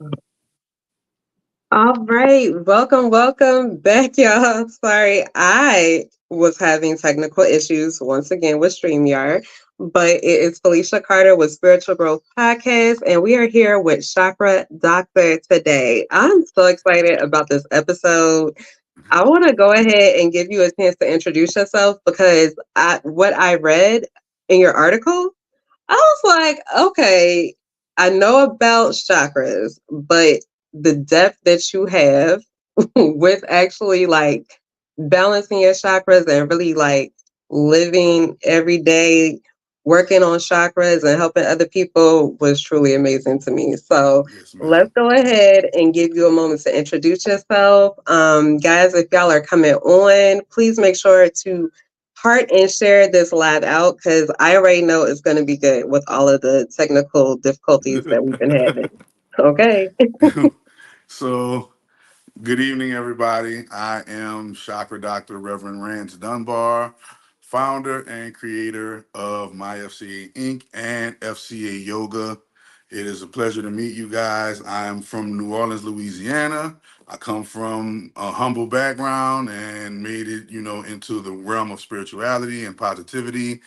All right, welcome back, y'all. Sorry, I was having technical issues once again with StreamYard, but it is Felicia Carter with Spiritual Growth Podcast, and we are here with Chakra Doctor today. I'm so excited about this episode. I want to go ahead and give you a chance to introduce yourself because what I read in your article, I was like, okay, I know about chakras, but the depth that you have with actually like balancing your chakras and really like living every day, working on chakras and helping other people was truly amazing to me. So Yes, let's ma'am. go ahead and give you a moment to introduce yourself. Guys, if y'all are coming on, please make sure to heart and share this live out because I already know it's going to be good with all of the technical difficulties that we've been having. Okay. So, good evening, everybody. I am Chakra Doctor Reverend Rance Dunbar, founder and creator of My FCA Inc. and FCA Yoga. It is a pleasure to meet you guys. I am from New Orleans, Louisiana. I come from a humble background and made it, into the realm of spirituality and positivity.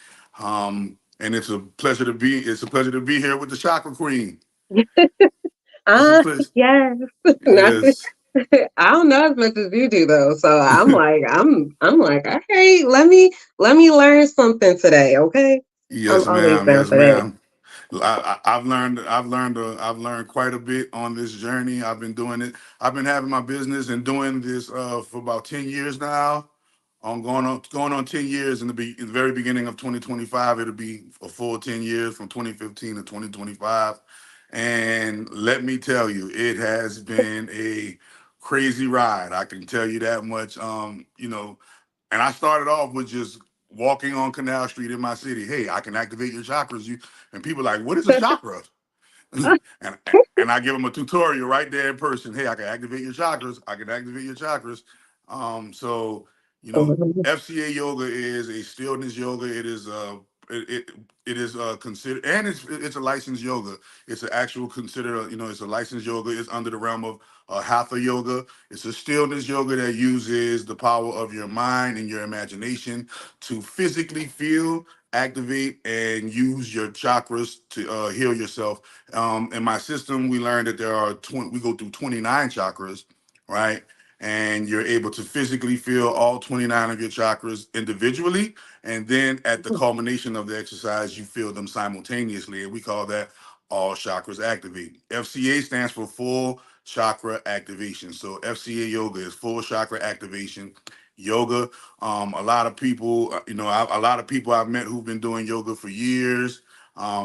And it's a pleasure to be here with the Chakra Queen. It's a Ah, pleasure. yes. Not, Yes. I don't know as much as you do though. So I'm like, okay, let me learn something today, okay? I'm Yes, always ma'am. down Yes, for that. ma'am. I've learned quite a bit on this journey. I've been doing it. I've been having my business and doing this for about 10 years now. I'm going on 10 years in the very beginning of 2025. It'll be a full 10 years from 2015 to 2025. And let me tell you, it has been a crazy ride. I can tell you that much. And I started off with just walking on Canal Street in my city. Hey, I can activate your chakras. And people are like, what is a chakra? and and I give them a tutorial right there in person. Hey, I can activate your chakras. I can activate your chakras. So you know, FCA yoga is a stillness yoga. It, it, it is considered, and it's a licensed yoga. It's an actual considered, it's a licensed yoga. It's under the realm of hatha yoga. It's a stillness yoga that uses the power of your mind and your imagination to physically feel, activate, and use your chakras to heal yourself. In my system, we learned that we go through 29 chakras, right? And you're able to physically feel all 29 of your chakras individually. And then at the culmination of the exercise, you feel them simultaneously. And we call that all chakras activate. FCA stands for full chakra activation. So FCA yoga is full chakra activation. Yoga. A lot of people, a lot of people I've met who've been doing yoga for years,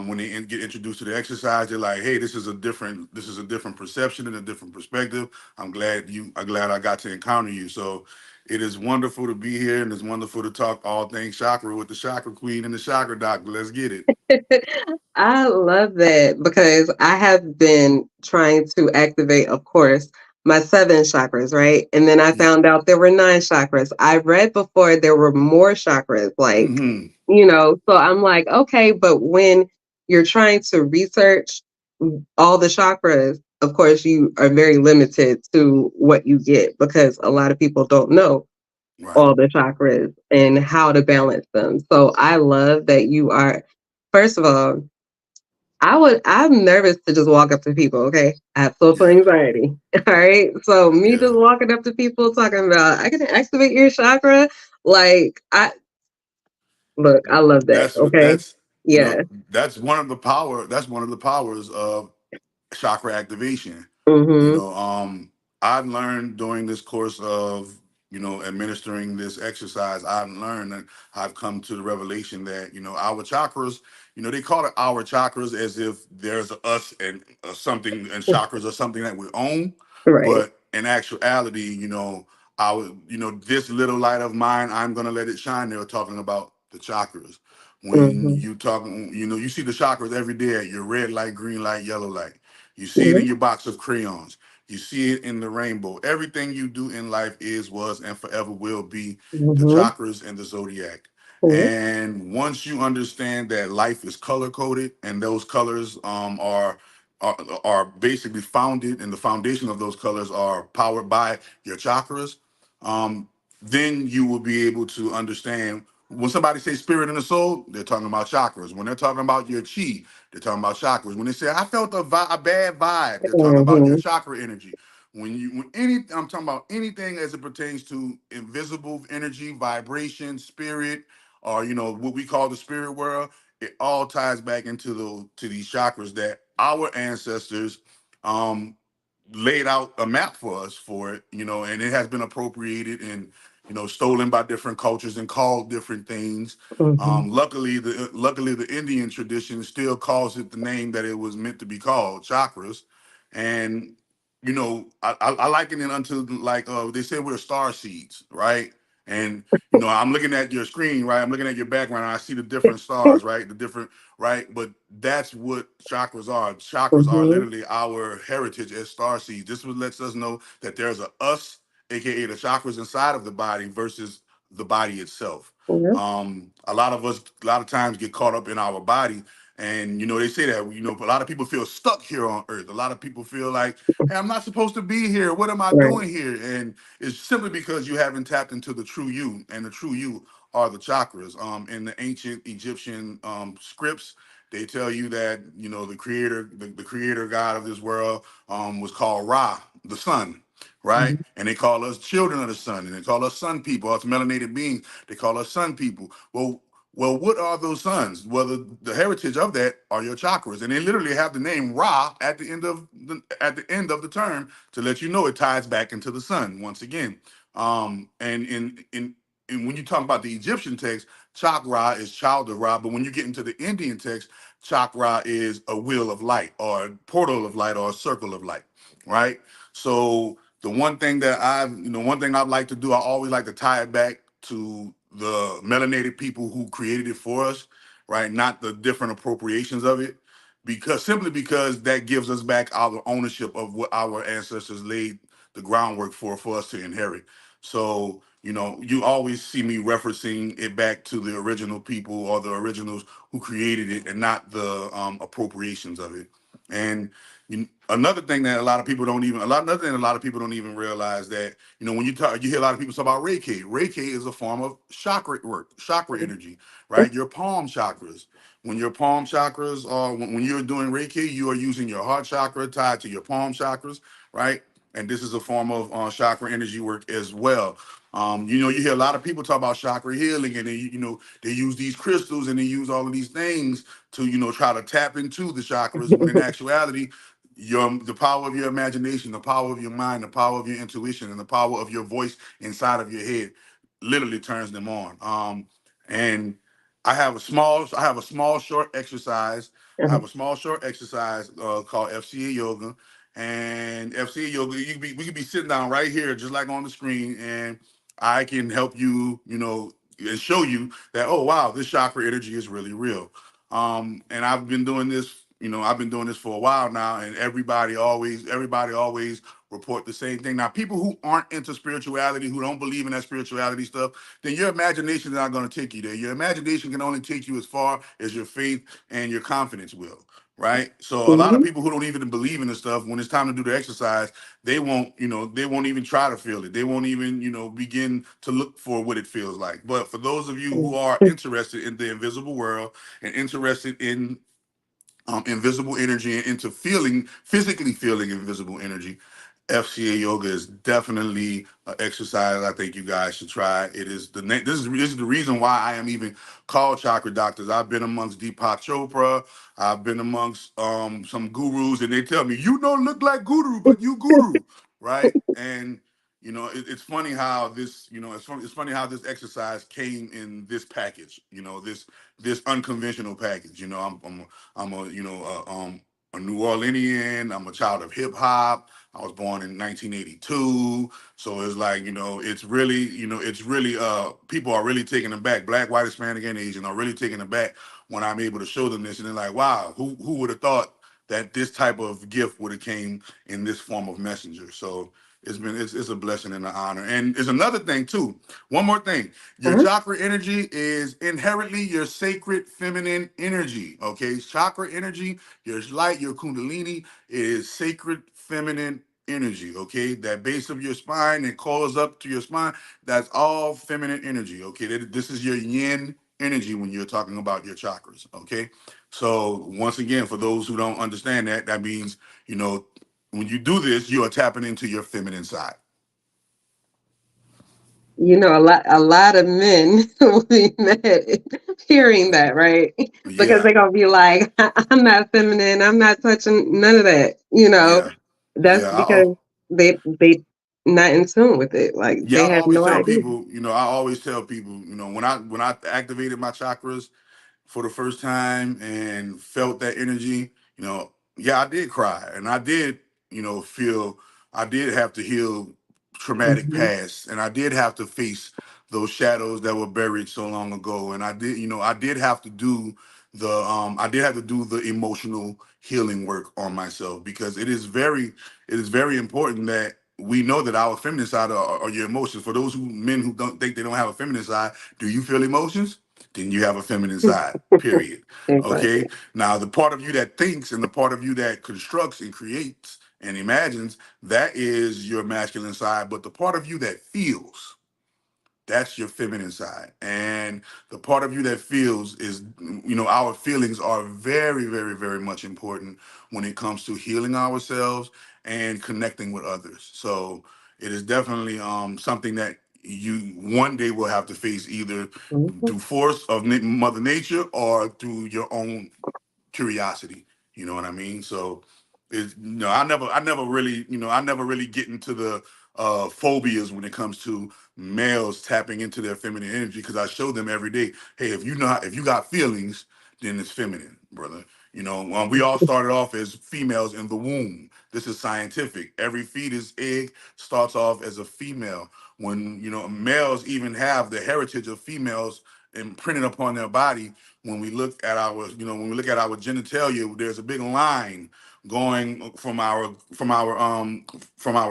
when they get introduced to the exercise, they're like, "Hey, this is a different perception and a different perspective." I'm glad I got to encounter you. So, it is wonderful to be here, and it's wonderful to talk all things chakra with the chakra queen and the chakra doctor. Let's get it. I love that because I have been trying to activate, of course, my seven chakras, right? And then I Yeah. found out there were nine chakras. I read before there were more chakras, like, Hmm. so I'm like, okay, but when you're trying to research all the chakras, of course, you are very limited to what you get because a lot of people don't know Right. all the chakras and how to balance them. So I love that you are, first of all, I'm nervous to just walk up to people, okay? I have social Yeah. anxiety. All right. So me Yeah. just walking up to people talking about I can activate your chakra, like I look, I love that. That's what Okay. that's you know Yeah. that's one of the powers of chakra activation. You Mm-hmm. know, I've learned during this course of, administering this exercise, I've learned and I've come to the revelation that, our chakras, they call it our chakras as if there's us and something, and chakras are something that we own. Right. But in actuality, this little light of mine, I'm going to let it shine. They're talking about the chakras. When Mm-hmm. you talk, you see the chakras every day at your red light, green light, yellow light. You see it Mm-hmm. in your box of crayons. You see it in the rainbow. Everything you do in life is, was, and forever will be the Mm-hmm. chakras and the zodiac. And once you understand that life is color coded and those colors are are, are basically founded, and the foundation of those colors are powered by your chakras, um, then you will be able to understand when somebody says spirit and the soul, they're talking about chakras. When they're talking about your chi, they're talking about chakras. When they say I felt a bad vibe, they're talking about your Mhm. chakra energy. I'm talking about anything as it pertains to invisible energy, vibration, spirit, or what we call the spirit world. It all ties back into these chakras that our ancestors um laid out a map for us for it, and it has been appropriated and stolen by different cultures and called different things. Mhm. Luckily the Indian tradition still calls it the name that it was meant to be called, chakras. And I liken it unto, like, they say we're star seeds, right? And I'm looking at your screen, right? I'm looking at your background, and I see the different stars, right? The different, right? But that's what chakras are. Chakras are Mhm. literally our heritage as star seeds. This what lets us know that there's a us, aka the chakras inside of the body versus the body itself. Yep. A lot of us, a lot of times, get caught up in our body, and they say that a lot of people feel stuck here on Earth. A lot of people feel like, hey, I'm not supposed to be here. What am I Right. doing here? And it's simply because you haven't tapped into the true you, and the true you are the chakras. In the ancient Egyptian scripts, they tell you that the creator God of this world was called Ra, the sun, right? Mhm. And they call us children of the sun, and they call us sun people, us melanated beings. They call us sun people. Well, what are those suns? Well, the heritage of that are your chakras, and they literally have the name Ra at the end of the term to let you know it ties back into the sun once again. And in when you talk about the Egyptian text, chakra is child of Ra, but when you get into the Indian text, chakra is a wheel of light, or a portal of light, or a circle of light, right? So the one thing I'd like to do, I always like to tie it back to the melanated people who created it for us, right? Not the different appropriations of it, because that gives us back our ownership of what our ancestors laid the groundwork for us to inherit. So you always see me referencing it back to the original people or the originals who created it, and not the appropriations of it. And another thing that another thing a lot of people don't even realize, that when you hear a lot of people talk about Reiki. Reiki is a form of chakra work, chakra energy, right? Your palm chakras. When your palm chakras are when you're doing Reiki, you are using your heart chakra tied to your palm chakras, right? And this is a form of chakra energy work as well. You hear a lot of people talk about chakra healing, and they use these crystals, and they use all of these things to try to tap into the chakras, when in actuality, the power of your imagination, the power of your mind, the power of your intuition, and the power of your voice inside of your head literally turns them on. And I have a small short exercise. I have Mhm. a small short exercise called FCA yoga. And FCA yoga, we could be sitting down right here, just like on the screen, and I can help you, and show you that, oh wow, this chakra energy is really real. And I've been doing this for a while now, and everybody always report the same thing. Now, people who aren't into spirituality, who don't believe in that spirituality stuff, then your imagination is not going to take you there. Your imagination can only take you as far as your faith and your confidence will. Right. So a lot of Mhm. people who don't even believe in this stuff, when it's time to do the exercise, they won't even try to feel it. They won't even, begin to look for what it feels like. But for those of you who are interested in the invisible world and interested in invisible energy, and into physically feeling invisible energy, FCA yoga is definitely an exercise I think you guys should try. It is this is the reason why I am even called Chakra Doctors. I've been amongst Deepak Chopra. I've been amongst some gurus, and they tell me, you don't look like guru, but you guru, right? And it's funny how it's funny how this exercise came in this package. This unconventional package. I'm a a New Orleanian. I'm a child of hip hop. I was born in 1982. So it's like, it's really people are really taken aback. Black, white, Hispanic, and Asian are really taken aback when I'm able to show them this, and they're like, wow, who would have thought that this type of gift would have came in this form of messenger? So It's a blessing and an honor. And it's another thing too. One more thing. Your Mhm. chakra energy is inherently your sacred feminine energy. Okay. Chakra energy, your light, your kundalini is sacred feminine energy. Okay. That base of your spine that calls up to your spine, that's all feminine energy. Okay. This is your yin energy when you're talking about your chakras. Okay. So once again, for those who don't understand that, that means, you know, when you do this, you are tapping into your feminine side. A lot of men will be mad hearing that, right? Because Yeah, they're gonna be like, "I'm not feminine. I'm not touching none of that." yeah, That's yeah. because they not in tune with it. Like Yeah, they I have always no tell idea. people, I always tell people, when I activated my chakras for the first time and felt that energy, yeah, I did cry and I did, feel I did have to heal traumatic Hmm. past and I did have to face those shadows that were buried so long ago. And I did have to do I did have to do the emotional healing work on myself because it is very important that we know that our feminine side are your emotions. For those men who don't think they don't have a feminine side, do you feel emotions? Then you have a feminine side. Period. Okay. Exactly. Now the part of you that thinks and the part of you that constructs and creates and imagines, that is your masculine side. But the part of you that feels, that's your feminine side. And the part of you that feels is, our feelings are very, very, very much important when it comes to healing ourselves and connecting with others. So it is definitely something that you one day will have to face either Hmm. through force of Mother Nature or through your own curiosity. You know what I mean? So it's I never really get into the phobias when it comes to males tapping into their feminine energy because I show them every day, hey, if you got feelings, then it's feminine, brother. We all started off as females in the womb. This is scientific. Every fetus egg starts off as a female. When males even have the heritage of females imprinted upon their body, when we look at our genitalia, there's a big line going from our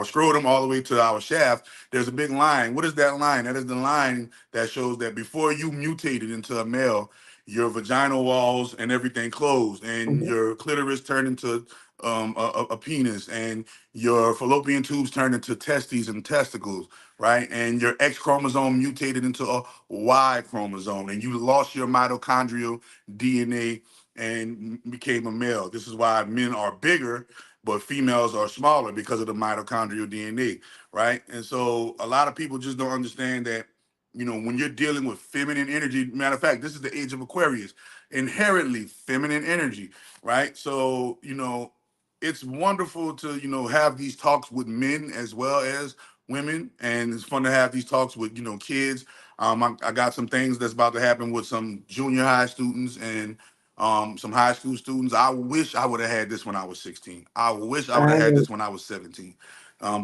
scrotum all the way to our shaft. There's a big line. What is that line? That is the line that shows that before you mutated into a male, your vaginal walls and everything closed, and Hmm. your clitoris turned into a penis, and your fallopian tubes turned into testes and testicles, right? And your X chromosome mutated into a Y chromosome, and you lost your mitochondrial DNA and became a male. This is why men are bigger, but females are smaller because of the mitochondrial DNA, right? And so a lot of people just don't understand that, when you're dealing with feminine energy, matter of fact, this is the age of Aquarius, inherently feminine energy, right? So, it's wonderful to, have these talks with men as well as women. And it's fun to have these talks with, kids. I got some things that's about to happen with some junior high students and some high school students. I wish I would have had this when I was 16. I wish I would I have had agree. this when I was 17.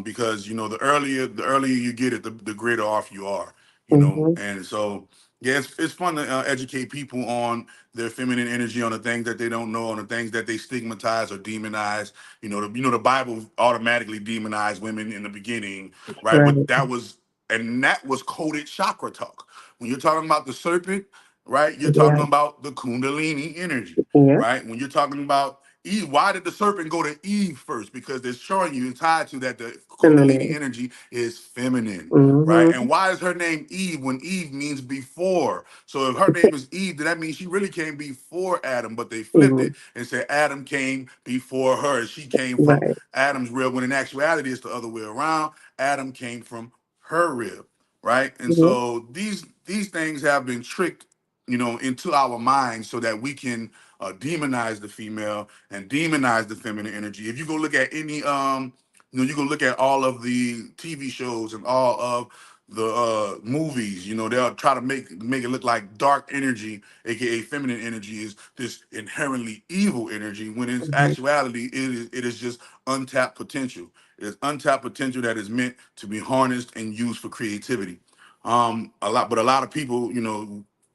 Because the earlier you get it, the greater off you are. Hmm. And so yeah, it's fun to educate people on their feminine energy, on the things that they don't know, on the things that they stigmatize or demonize. The Bible automatically demonized women in the beginning, right? Right. That was coded chakra talk. When you're talking about the serpent, right? You're Yeah. talking about the Kundalini energy, Yeah. right? When you're talking about Eve, why did the serpent go to Eve first? Because they're showing you and tied to that the Kundalini Feminine. energy is feminine, right? Hmm. And why is her name Eve when Eve means before? So if her name is Eve, then that means she really came before Adam, but they flipped Hmm. it and said Adam came before her. She came from Right. Adam's rib, when in actuality it's the other way around. Adam came from her rib, right? And Yeah. so these things have been tricked, into our minds so that we can demonize the female and demonize the feminine energy. If you go look at any, you go look at all of the TV shows and all of the movies, they'll try to make it look like dark energy, aka feminine energy, is this inherently evil energy. When in Hmm. actuality, it is just untapped potential. It is untapped potential that is meant to be harnessed and used for creativity. A lot of people,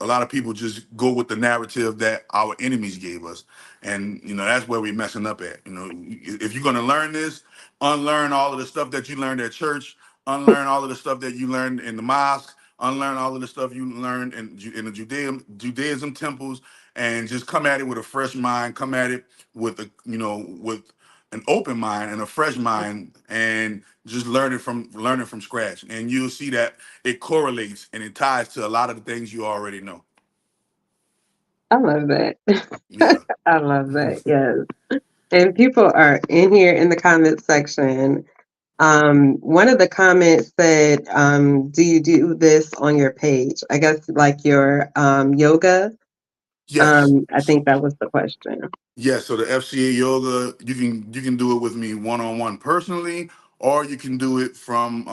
a lot of people just go with the narrative that our enemies gave us, and that's where we're messing up at. If you're going to learn this, unlearn all of the stuff that you learned at church, unlearn all of the stuff that you learned in the mosque, unlearn all of the stuff you learned in the Judaism temples, and just come at it with a fresh mind. Come at it with with an open mind and a fresh mind, and just learning from scratch, and you'll see that it correlates and it ties to a lot of the things you already know. I love that. Yeah. I love that. Yes. And people are in here in the comment section. One of the comments said, do you do this on your page? I guess like your yoga. Yes. I think that was the question. Yeah, so the FCA yoga, you can do it with me one on one personally, or you can do it from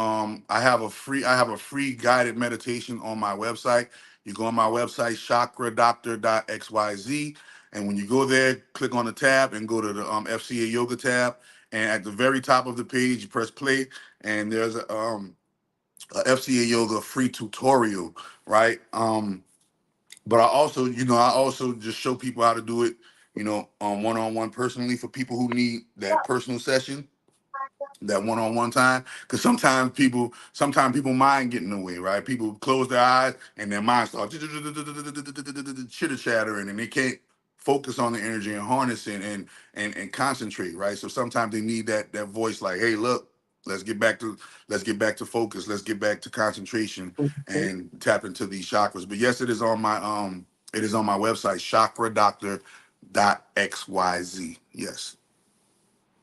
I have a free guided meditation on my website. You go on my website chakradoctor.xyz, and when you go there, click on the tab and go to the FCA yoga tab, and at the very top of the page, you press play, and there's a FCA yoga free tutorial, right? But I also just show people how to do it, one on one personally for people who need that personal session, that one-on-one time, because sometimes people mind getting in the way, right? People close their eyes and their mind starts chitter chattering, and they can't focus on the energy and harness it and concentrate, right? So sometimes they need that voice like, hey, look, let's get back to focus, let's get back to concentration Mhm. and tap into these chakras. But yes, it is on my website, chakradoctor.xyz. Yes.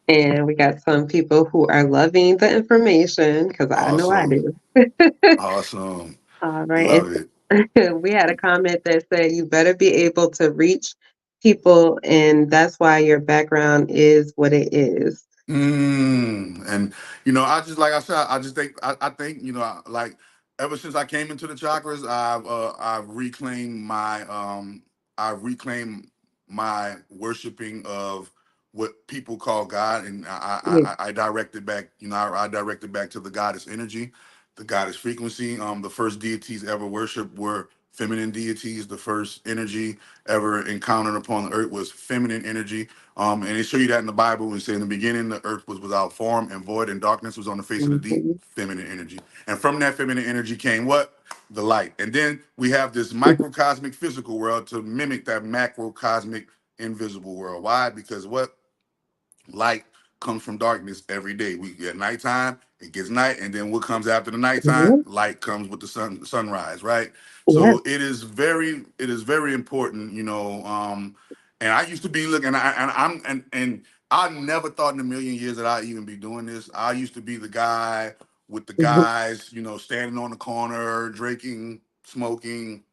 And we got some people who are loving the information because I know I Awesome. do. Awesome. All right. Love it. And we had a comment that said you better be able to reach people, and that's why your background is what it is. And I just like I said, I just think like ever since I came into the chakras, I've reclaimed my worshiping of what people call God, and Yeah. I direct it back. I direct it back to the goddess energy, the goddess frequency. The first deities ever worshipped were feminine deities. The first energy ever encountered upon the earth was feminine energy. And they show you that in the Bible. And say in the beginning, the earth was without form and void, and darkness was on the face of the deep. Mhm. Feminine energy, and from that feminine energy came what? The light. And then we have this microcosmic physical world to mimic that macrocosmic invisible world. Why? Because what? Light comes from darkness every day. We at nighttime, it gets night, and then what comes after the nighttime? Yeah. Light comes with the sunrise, right? Yeah. So it is very important, and I used to be looking, and I never thought in a million years that I'd even be doing this. I used to be the guy with the Mhm. guys, standing on the corner, drinking, smoking,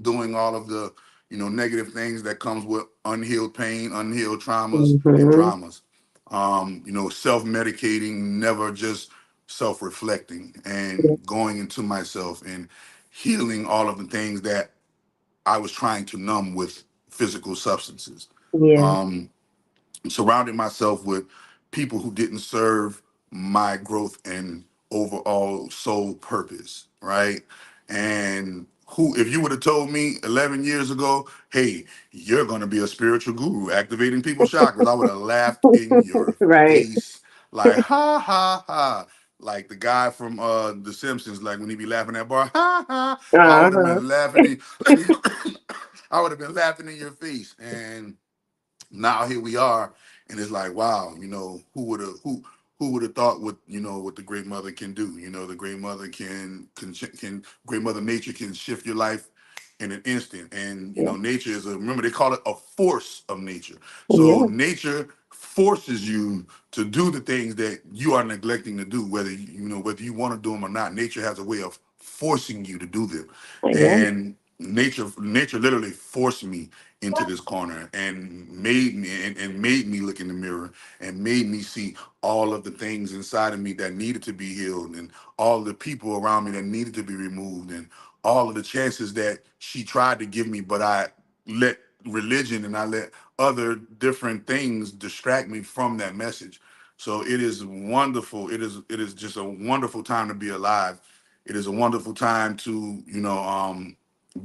doing all of the negative things that comes with unhealed pain, unhealed traumas and Mhm. dramas. Self-medicating, never just self-reflecting Yeah. and going into myself and healing all of the things that I was trying to numb with physical substances. Yeah. Um, Surrounding myself with people who didn't serve my growth and overall soul purpose, right? And who, if you would have told me 11 years ago, hey, you're going to be a spiritual guru activating people's chakras, I would have laughed in your Right. face, like, ha, ha, ha. Like the guy from The Simpsons, like when he be laughing at bar, ha, ha. I would have Uh-huh. been laughing I would have been laughing in your face. And now here we are, and it's like, wow, who would have thought what the great mother can do. The great mother can great mother nature can shift your life in an instant. And Yeah. nature is remember, they call it a force of nature. So Yeah. nature forces you to do the things that you are neglecting to do, whether you want to do them or not. Nature has a way of forcing you to do them. Yeah. And nature literally forced me into this corner and made me look in the mirror and made me see all of the things inside of me that needed to be healed, and all the people around me that needed to be removed, and all of the chances that she tried to give me, but I let religion and I let other different things distract me from that message. So it is wonderful. It is just a wonderful time to be alive. It is a wonderful time to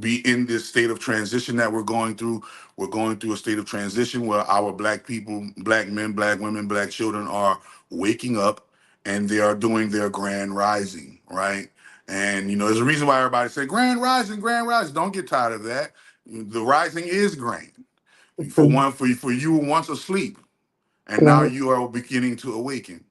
be in this state of transition that we're going through. We're going through a state of transition where our black people, black men, black women, black children are waking up and they are doing their grand rising, right? And there's a reason why everybody say grand rising, grand rising. Don't get tired of that. The rising is grand. For Mhm. one, for you were once asleep, and now Right. you are beginning to awaken.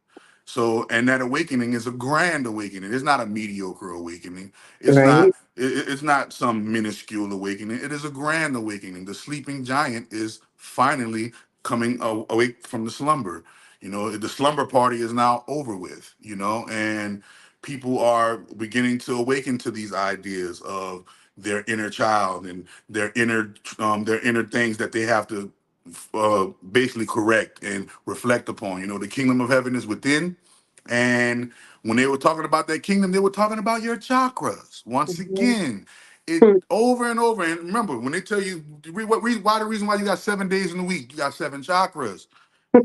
So, and that awakening is a grand awakening. It's not a mediocre awakening. It's Right. not. It's not some minuscule awakening. It is a grand awakening. The sleeping giant is finally coming awake from the slumber. The slumber party is now over with. And people are beginning to awaken to these ideas of their inner child and their inner things that they have to basically correct and reflect upon. The kingdom of heaven is within. And when they were talking about that kingdom, they were talking about your chakras. Once Mhm. again, it over and over. And remember, when they tell you why the reason why you got 7 days in the week, you got seven chakras.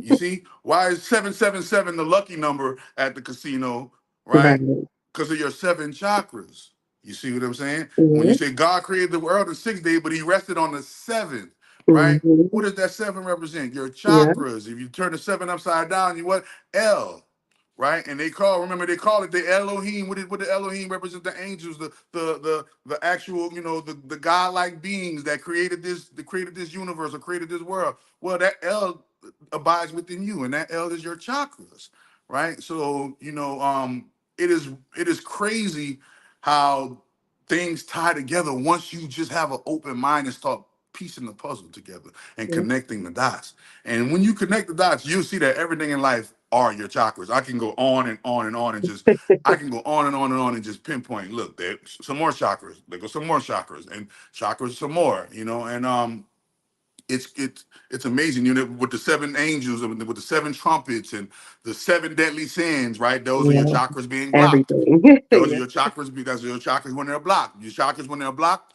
You see, why is 777 the lucky number at the casino, right? Right. Because of your seven chakras. You see what I'm saying? When you Yeah. say God created the world in 6 days, but he rested on the seventh, right? Mhm. What does that seven represent? Your Yeah. chakras. If you turn the seven upside down, you what? L, right? And remember they call it the Elohim. What the Elohim represent? The angels, the actual, the godlike beings that created this universe or created this world. Well, that L abides within you, and that L is your chakras, right? So it is crazy how things tie together once you just have an open mind and start piecing the puzzle together and Yeah. connecting the dots. And when you connect the dots, you'll see that everything in life are your chakras. I can go on and on and on and just I can go on and on and on and just pinpoint. Look, there some more chakras. There go some more chakras and chakras some more. And it's amazing. With the seven angels and with the seven trumpets and the seven deadly sins, right? Those are your Yeah. chakras being blocked. Everything. Those are Yeah. your chakras because your chakras when they're blocked. Your chakras when they're blocked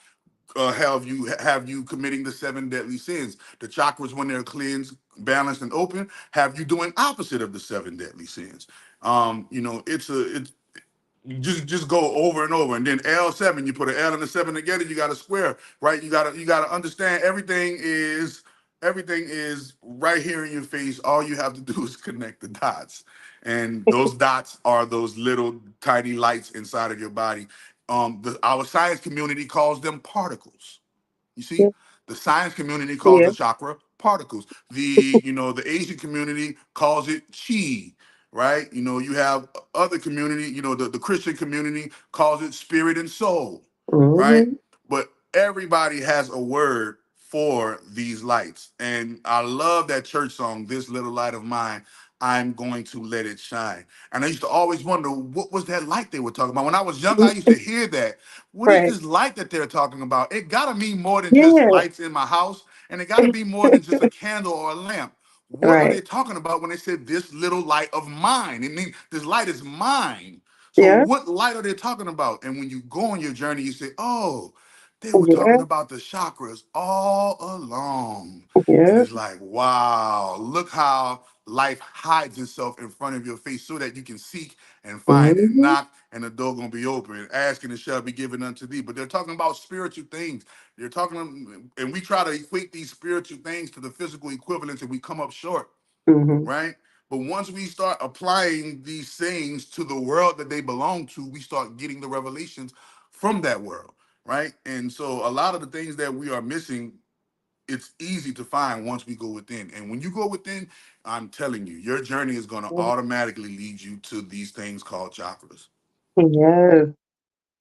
have you committing the seven deadly sins. The chakras when they're cleansed, balanced, and open have you doing opposite of the seven deadly sins. It's you just go over and over, and then L7. You put an L and a seven together, you got a square, right? You gotta understand everything is right here in your face. All you have to do is connect the dots, and those dots are those little tiny lights inside of your body. Our science community calls them particles. You Yeah. see, the science community calls Yeah. the chakra particles. The Asian community calls it chi, right? You have other community, the Christian community calls it spirit and soul, right? Mhm. But everybody has a word for these lights. And I love that church song, This Little Light of Mine, I'm going to let it shine. And I used to always wonder, what was that light they were talking about? When I was younger, I used to hear that. What is Right. this light that they're talking about? It got to mean more than just Yeah. lights in my house, and it got to be more than just a candle or a lamp. What are Right. they talking about when they said this little light of mine? It means this light is mine. So Yeah. what light are they talking about? And when you go on your journey, you say, oh, they were Yeah. talking about the chakras all along. And Yeah. it's like, wow, look how life hides itself in front of your face so that you can seek and find and Mhm. knock and the door gonna be open. Ask and it shall be given unto thee. But they're talking about spiritual things. They're talking, and we try to equate these spiritual things to the physical equivalents and we come up short, Mhm. right? But once we start applying these things to the world that they belong to, we start getting the revelations from that world, right? And so a lot of the things that we are missing, it's easy to find once we go within. And when you go within, I'm telling you, your journey is going to automatically lead you to these things called chakras. Yes.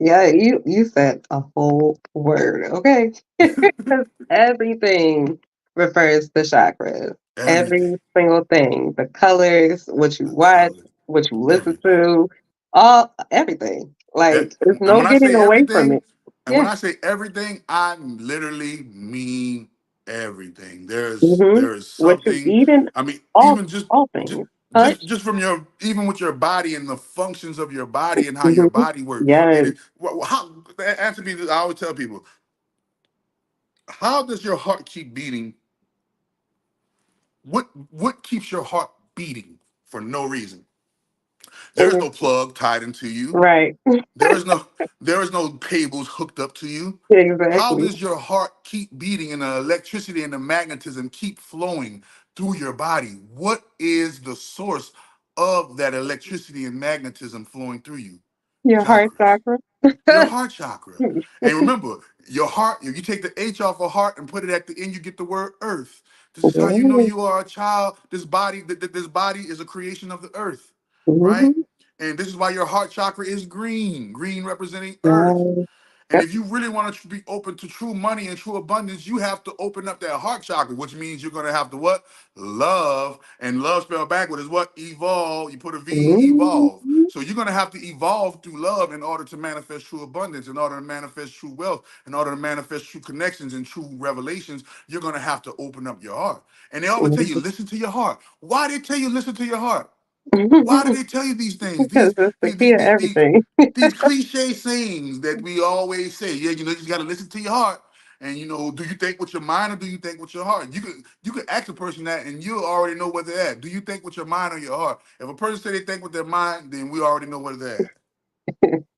Yeah, you said a whole word, okay? 'Cause everything refers to chakras. Every Everything, single thing, the colors, what you the watch, color, what you listen everything. to, all everything. E- Like, there's And no when I getting say away from everything, it. and when Yeah. I say everything, I literally mean everything. There's Mhm. there is What you something. eat and I mean, all even just all just things. just Touch. just from your even with your body and the functions of your body and how your Mhm. body works. It Yes. is how answer me. I always tell people, how does your heart keep beating? What keeps your heart beating for no reason? There is no plug tied into you. Right. There is no there is no cables hooked up to you. How Exactly. does your heart keep beating and the electricity and the magnetism keep flowing through your body? What is the source of that electricity and magnetism flowing through you? Your heart Chakras. chakra. Your heart chakra. And remember, your heart, if you take the H off of heart and put it at the end, you get the word earth. This is how you know Yeah. you are a child. This body is a creation of the earth, right? Mm-hmm. And this is why your heart chakra is green, green representing earth. Right. And Yep. if you really want to be open to true money and true abundance, you have to open up that heart chakra, which means you're going to have to what? Love. And love spelled backward is what? Evolve. You put a V in evolve. Mm-hmm. So you're going to have to evolve through love in order to manifest true abundance, in order to manifest true wealth, in order to manifest true connections and true revelations. You're going to have to open up your heart. And they always tell you, listen to your heart. Why they tell you listen to your heart? Why do Mm-hmm. they tell you these things? Because it's the key to everything. These cliche sayings that we always say. Yeah, you just got to listen to your heart. And do you think with your mind or do you think with your heart? You could ask a person that, and you already know where they're at. Do you think with your mind or your heart? If a person say they think with their mind, then we already know where they're at.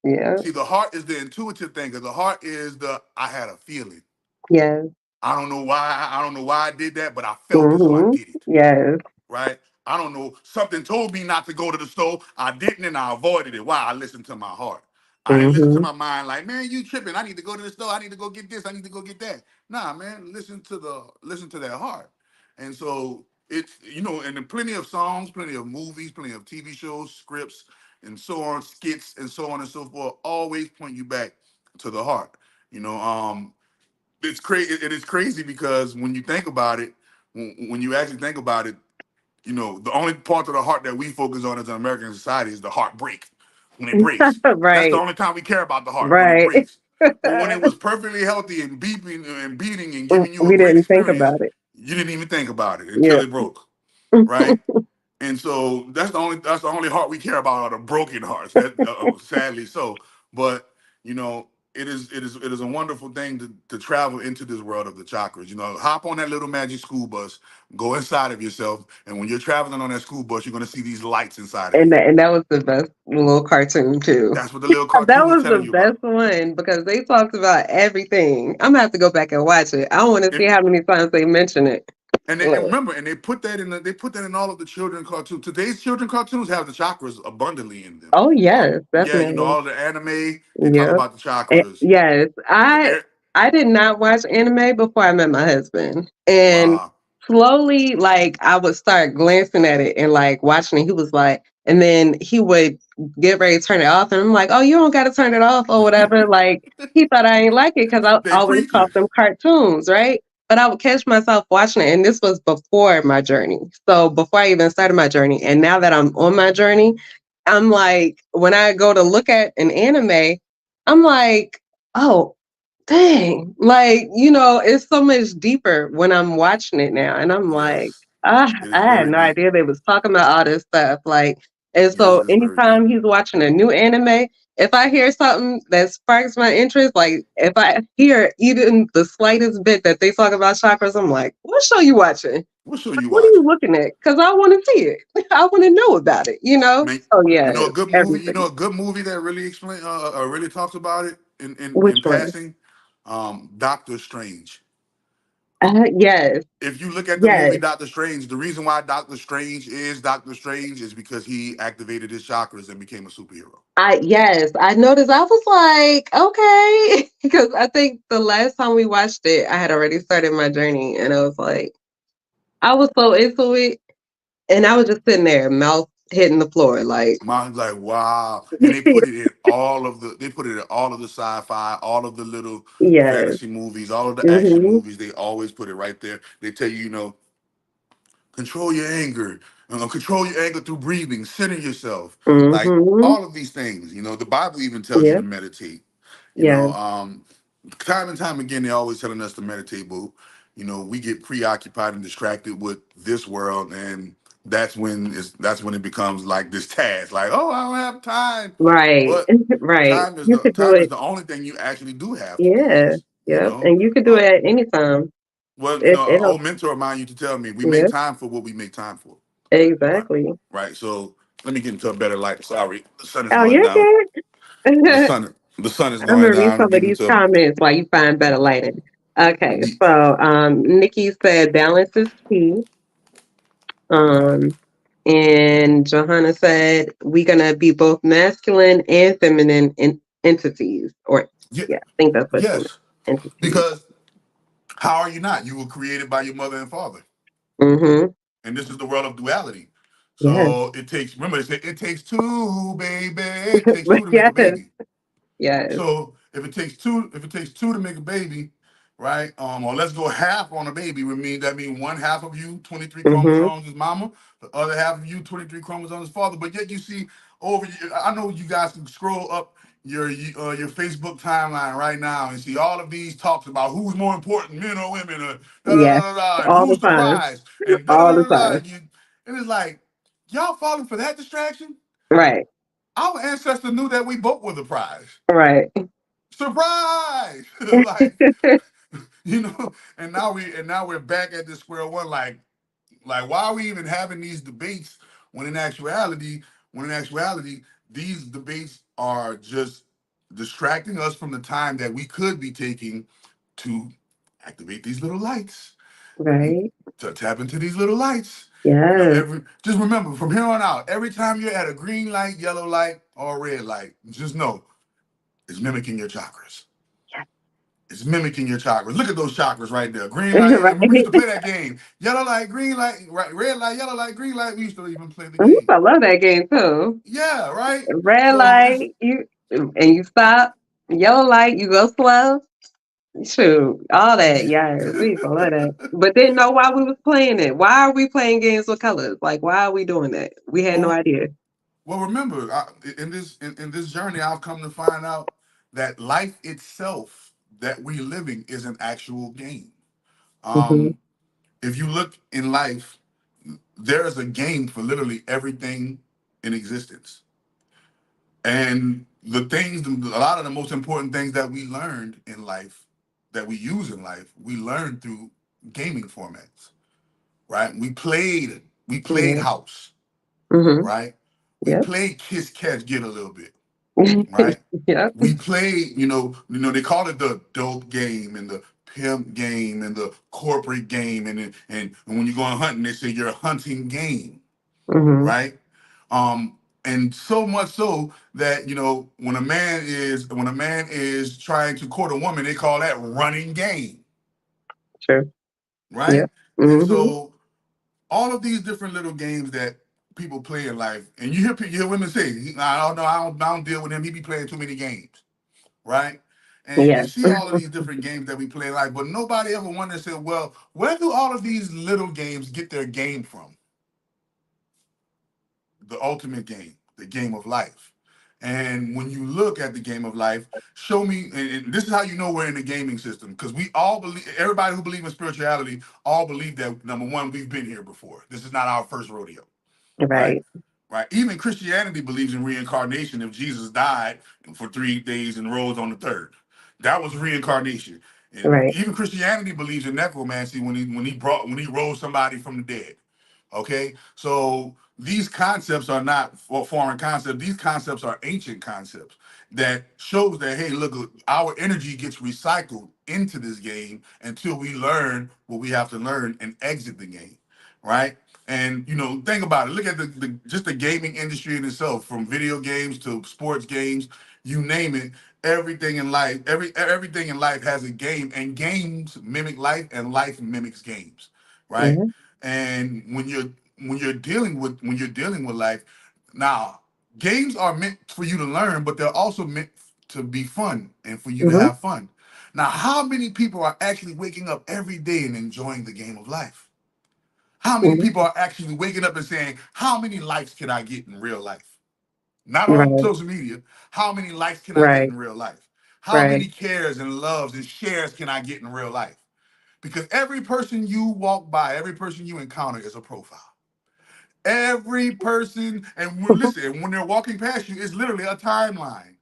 Yeah. See, the heart is the intuitive thinker. The heart is the I had a feeling. Yes. I don't know why. I don't know why I did that, but I felt it, so I Mm-hmm. did it. Yes. Right? I don't know. Something told me not to go to the store. I didn't, and I avoided it. Why? I listened to my heart. I didn't listen to Mm-hmm. my mind. Like, man, you tripping? I need to go to the store. I need to go get this. I need to go get that. Nah, man. Listen to that heart. And so it's and then plenty of songs, plenty of movies, plenty of TV shows, scripts, and so on, skits, and so on and so forth. Always point you back to the heart. You know, it's crazy. It is crazy because when you think about it, when you actually think about it, the only part of the heart that we focus on as an American society is the heartbreak when it breaks. That's the Right. only time we care about the heart when it Right. breaks. But when it was perfectly healthy and beeping and beating and giving you a We great didn't think experience, about it. you didn't even think about it until Yeah. it broke, right? And so that's the only heart we care about are the broken hearts. That sadly so, but it is a wonderful thing to travel into this world of the chakras. Hop on that little magic school bus, go inside of yourself, and when you're traveling on that school bus, you're gonna see these lights inside of And you. that was the best little cartoon too. That's what the little That cartoon is was the telling you best about. one because they talked about everything. I'm gonna have to go back and watch it. I want to see And how many times they mention it. and Look. remember, and they put that in all of the children cartoons. Today's children cartoons have the chakras abundantly in them. Oh yes, Yeah, definitely. all the anime they talk Yep. about the chakras. Yes, The I air, I did not watch anime before I met my husband, and wow. slowly, like I would start glancing at it and like watching it. He was like, and then he would get ready to turn it off, and I'm like, "Oh, you don't got to turn it off or whatever." Like he thought I ain't like it because I They always called preachers. them cartoons, right? But I would catch myself watching it, and this was before my journey. So before I even started my journey, and now that I'm on my journey, I'm like, when I go to look at an anime, I'm like, oh, dang. Like, it's so much deeper when I'm watching it now. And I'm like, Yes, it I is had very no deep. idea they was talking about all this stuff. Like, and Yes, so it is very deep. anytime he's watching a new anime, if I hear something that sparks my interest, like if I hear even the slightest bit that they talk about chakras, I'm like, what show you watching? What show you What are you watching? looking at? Because I want to see it. I want to know about it. Man, So you yeah, know a good movie. You know everything. a good movie that really explain really talks about it in Which one? passing. Doctor Strange. Yes, If you look at the movie yes. Doctor Strange, the reason why Doctor Strange is because he activated his chakras and became a superhero. I noticed. I was like, okay, because I think the last time we watched it, I had already started my journey, and I was like, I was so into it, and I was just sitting there, mouth hitting the floor, like, Mine's like wow, and they put it in all of the sci-fi, all of the little yes, fantasy movies, all of the action mhm, movies. They always put it right there. They tell you, control your anger, control your anger through breathing, center yourself, like mhm, all of these things. The Bible even tells you yeah, to meditate. You yeah, know, time and time again, they're always telling us to meditate, but we get preoccupied and distracted with this world, and that's when it becomes like this task, like, oh, I don't have time. right, But right. time is You the could do time is it, the only thing you actually do have to do yeah, this. You yeah, know, and you could do it uh, at any time. well, an It'll, old mentor of mine used to tell me, we make yeah, time for what we make time for. Right. exactly. Right. So Let me get into a better light. Sorry, the sun is Oh, going you're down. The good. sun, the sun is I'm going gonna read down. some of Get these into comments while you find better lighting. Okay, the so Nikki said balance is key. Um, and Johanna said we're gonna be both masculine and feminine entities, or yeah, yeah, I think that's what she meant. yes, Entities. because how are you not? You were created by your mother and father, Mm-hmm. and this is the world of duality. Yes. So it takes. Remember, they say it takes two, baby. It takes two to make a Yes. baby. Yes. So if it takes two to make a baby, right? Or let's go half on a baby. That mean one half of you, 23 Mm-hmm. chromosomes is mama, the other half of you, 23 chromosomes is father. But yet you see I know you guys can scroll up your Facebook timeline right now and see all of these talks about who's more important, men or women, or da da Yes. da da, da and All the who's the time. prize, and da da All the da da, time. and it's like y'all falling for that distraction. Right. Our ancestors knew that we both were the prize. Right. Surprise! Like, and now we're back at this square one. Like why are we even having these debates when in actuality, these debates are just distracting us from the time that we could be taking to activate these little lights, Right. to tap into these little lights. Yes. Every just remember from here on out, every time you're at a green light, yellow light, or red light, just know it's mimicking your chakras. It's mimicking your chakras. Look at those chakras right there. Green light. Right. Remember, we used to play that game. Yellow light, green light, right? Red light, yellow light, green light. We used to even play the Ooh, game. I love that game too. Yeah, right. Red So it's light, you stop. Yellow light, you go slow. Shoot, all that. Yeah, we used to love that. But didn't know why we was playing it. Why are we playing games with colors? Like, why are we doing that? We had no well, idea. well. Remember, in this journey, I've come to find out that life itself that we're living is an actual game. Hmm. Um, if you look in life, there is a game for literally everything in existence. And a lot of the most important things that we learned in life, that we use in life, we learned through gaming formats, right? We played Yeah. house, Hmm. right? We Yep. played kiss, catch, get a little bit, right? Yep. We played, they call it the dope game and the pimp game and the corporate game, and when you go on hunting, they say you're a hunting game, Hmm. right? And so much so that when a man is trying to court a woman, they call that running game, True. right? Yep. And Hmm. so all of these different little games that people play in life, and you hear women say, "I don't know, I don't deal with him. He be playing too many games," right? And you Yes. see all of these different games that we play in life, but nobody ever wondered, said, "Well, where do all of these little games get their game from?" The ultimate game, the game of life. And when you look at the game of life, show me, and this is how you know we're in the gaming system, because we all believe, everybody who believes in spirituality, all believe that number one, we've been here before. This is not our first rodeo, right? Right. Right. Even Christianity believes in reincarnation. If Jesus died for 3 days and rose on the third, that was reincarnation. And Right. even Christianity believes in necromancy when he rose somebody from the dead. Okay, so these concepts are not foreign concepts. These concepts are ancient concepts that shows that, hey, look, our energy gets recycled into this game until we learn what we have to learn and exit the game, right? And think about it. Look at the just the gaming industry in itself, from video games to sports games, you name it. Everything in life has a game, and games mimic life, and life mimics games, right? Yeah. And when you're dealing with life, now games are meant for you to learn, but they're also meant to be fun and for you to Hmm. have fun. Now, how many people are actually waking up every day and enjoying the game of life? How many Hmm. people are actually waking up and saying, how many likes can I get in real life? Not on Right. social media. How many likes can I get Right. in real life? How Right. many cares and loves and shares can I get in real life? Because every person you walk by, every person you encounter is a profile. Every person, and listen, when they're walking past you, it's literally a timeline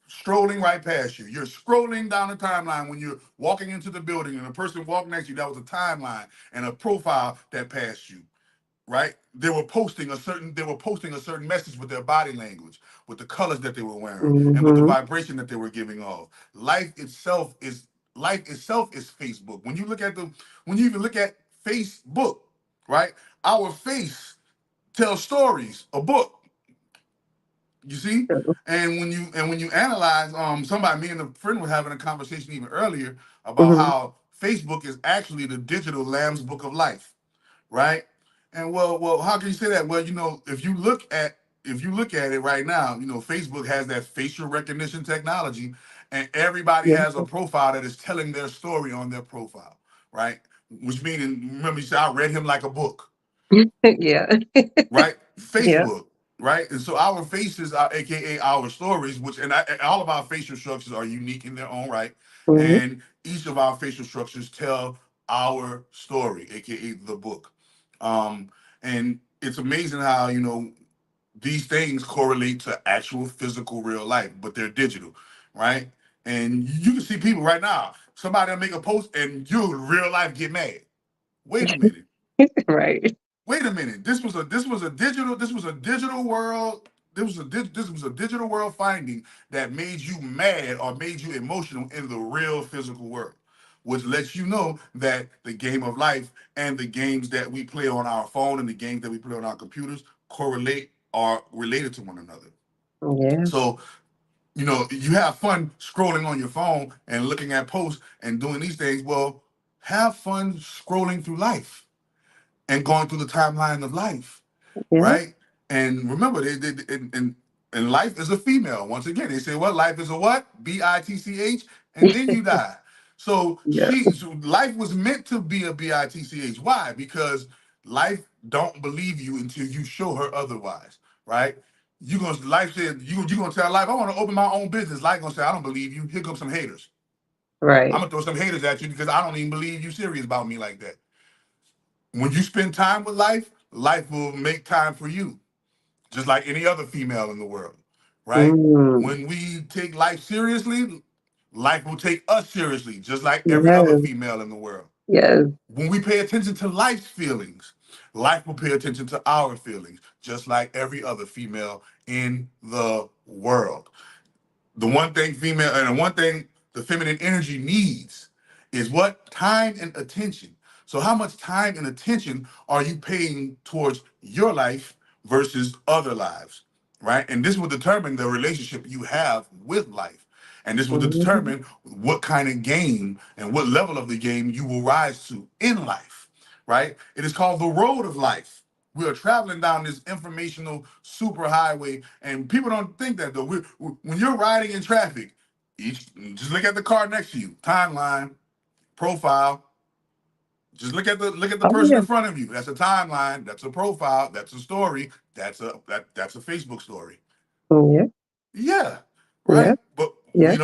strolling right past you. You're scrolling down the timeline when you're walking into the building, and a person walking next to you, that was a timeline and a profile that passed you. right? They were posting a certain message with their body language, with the colors that they were wearing, and with the Mm-hmm. vibration that they were giving off. Life itself is Facebook. When you even look at Facebook, right? Our face tells stories, a book, you see? And when you analyze, me and a friend were having a conversation even earlier about Mm-hmm. how Facebook is actually the digital Lamb's Book of Life, right? And well, how can you say that? Well, if you look at it right now, Facebook has that facial recognition technology, and everybody Yeah. has a profile that is telling their story on their profile, right? Which meaning, remember you said I read him like a book, Yeah. right? Yeah. Facebook, right? And so our faces are AKA our stories, and all of our facial structures are unique in their own right, Mm-hmm. and each of our facial structures tell our story, AKA the book. Um, and it's amazing how these things correlate to actual physical real life, but they're digital, right? And you can see people right now. Somebody will make a post, and you in real life get mad. Wait a minute. Right. Wait a minute. This was a digital world. This was a digital world finding that made you mad or made you emotional in the real physical world, which lets you know that the game of life and the games that we play on our phone and the games that we play on our computers correlate are related to one another. Yeah. So, you have fun scrolling on your phone and looking at posts and doing these things. Well, have fun scrolling through life and going through the timeline of life, Yeah. right? And remember, and life is a female. Once again, they say what life is a what? bitch, and then you die. Yeah. So life was meant to be a bitch. Why? Because life don't believe you until you show her otherwise, right? You gonna tell life I want to open my own business. Life gonna say I don't believe you. Here comes some haters. I'm Right. gonna throw some haters at you because I don't even believe you serious about me like that. When you spend time with life, life will make time for you, just like any other female in the world, right? Mm. When we take life seriously, life will take us seriously, just like every other Yes. female in the world. Yes. When we pay attention to life's feelings, life will pay attention to our feelings, just like every other female in the world. The one thing the feminine energy needs is what? Time and attention. So how much time and attention are you paying towards your life versus other lives, right? And this will determine the relationship you have with life. And this will Mm-hmm. determine what kind of game and what level of the game you will rise to in life, right? It is called the road of life. We are traveling down this informational superhighway, and people don't think that though. When you're riding in traffic, just look at the car next to you, timeline, profile. Just look at the Oh person yeah. in front of you. That's a timeline. That's a profile. That's a story. That's a Facebook story. Yeah. Yeah, Yeah. right. But Yeah.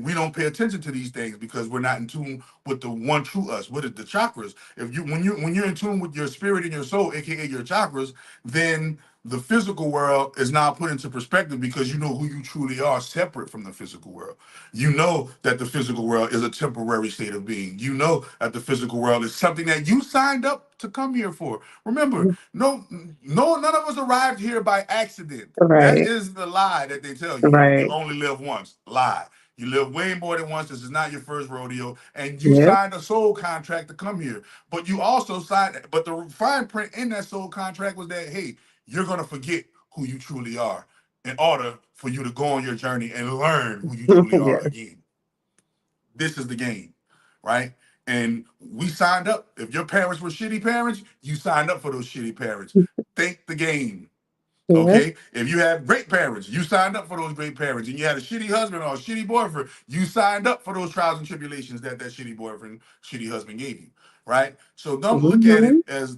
we don't pay attention to these things because we're not in tune with the one true us. What is the chakras? If you when you're in tune with your spirit and your soul, aka your chakras, then the physical world is now put into perspective because you know who you truly are, separate from the physical world. You know that the physical world is a temporary state of being. You know that the physical world is something that you signed up to come here for. Remember, none of us arrived here by accident. That Right. is the lie that they tell you. You Right. only live once. Lie. You live way more than once. This is not your first rodeo. And you Yeah. signed a soul contract to come here. But you also but the fine print in that soul contract was that, hey, you're going to forget who you truly are in order for you to go on your journey and learn who you truly are Yeah. again. This is the game, right? And we signed up. If your parents were shitty parents, you signed up for those shitty parents. Think the game. Yeah. Okay, if you have great parents, you signed up for those great parents, and you had a shitty husband or a shitty boyfriend, you signed up for those trials and tribulations that shitty boyfriend, shitty husband gave you, right? So Mm-hmm. don't look at it as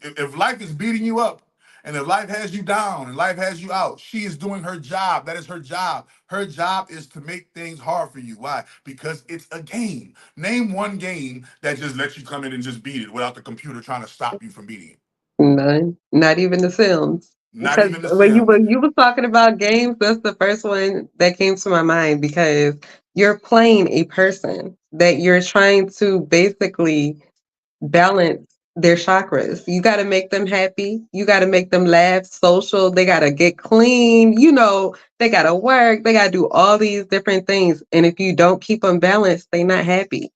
if life is beating you up, and if life has you down and life has you out, she is doing her job. That is her job. Her job is to make things hard for you. Why? Because it's a game. Name one game that just lets you come in and just beat it without the computer trying to stop you from beating it. None. Not even The Sims. Not Because even The when you Sims. when you were talking about games, that's the first one that came to my mind because you're playing a person that you're trying to basically balance their chakras. You got to make them happy. You got to make them laugh, social. They got to get clean. They got to work. They got to do all these different things. And if you don't keep them balanced, they not happy.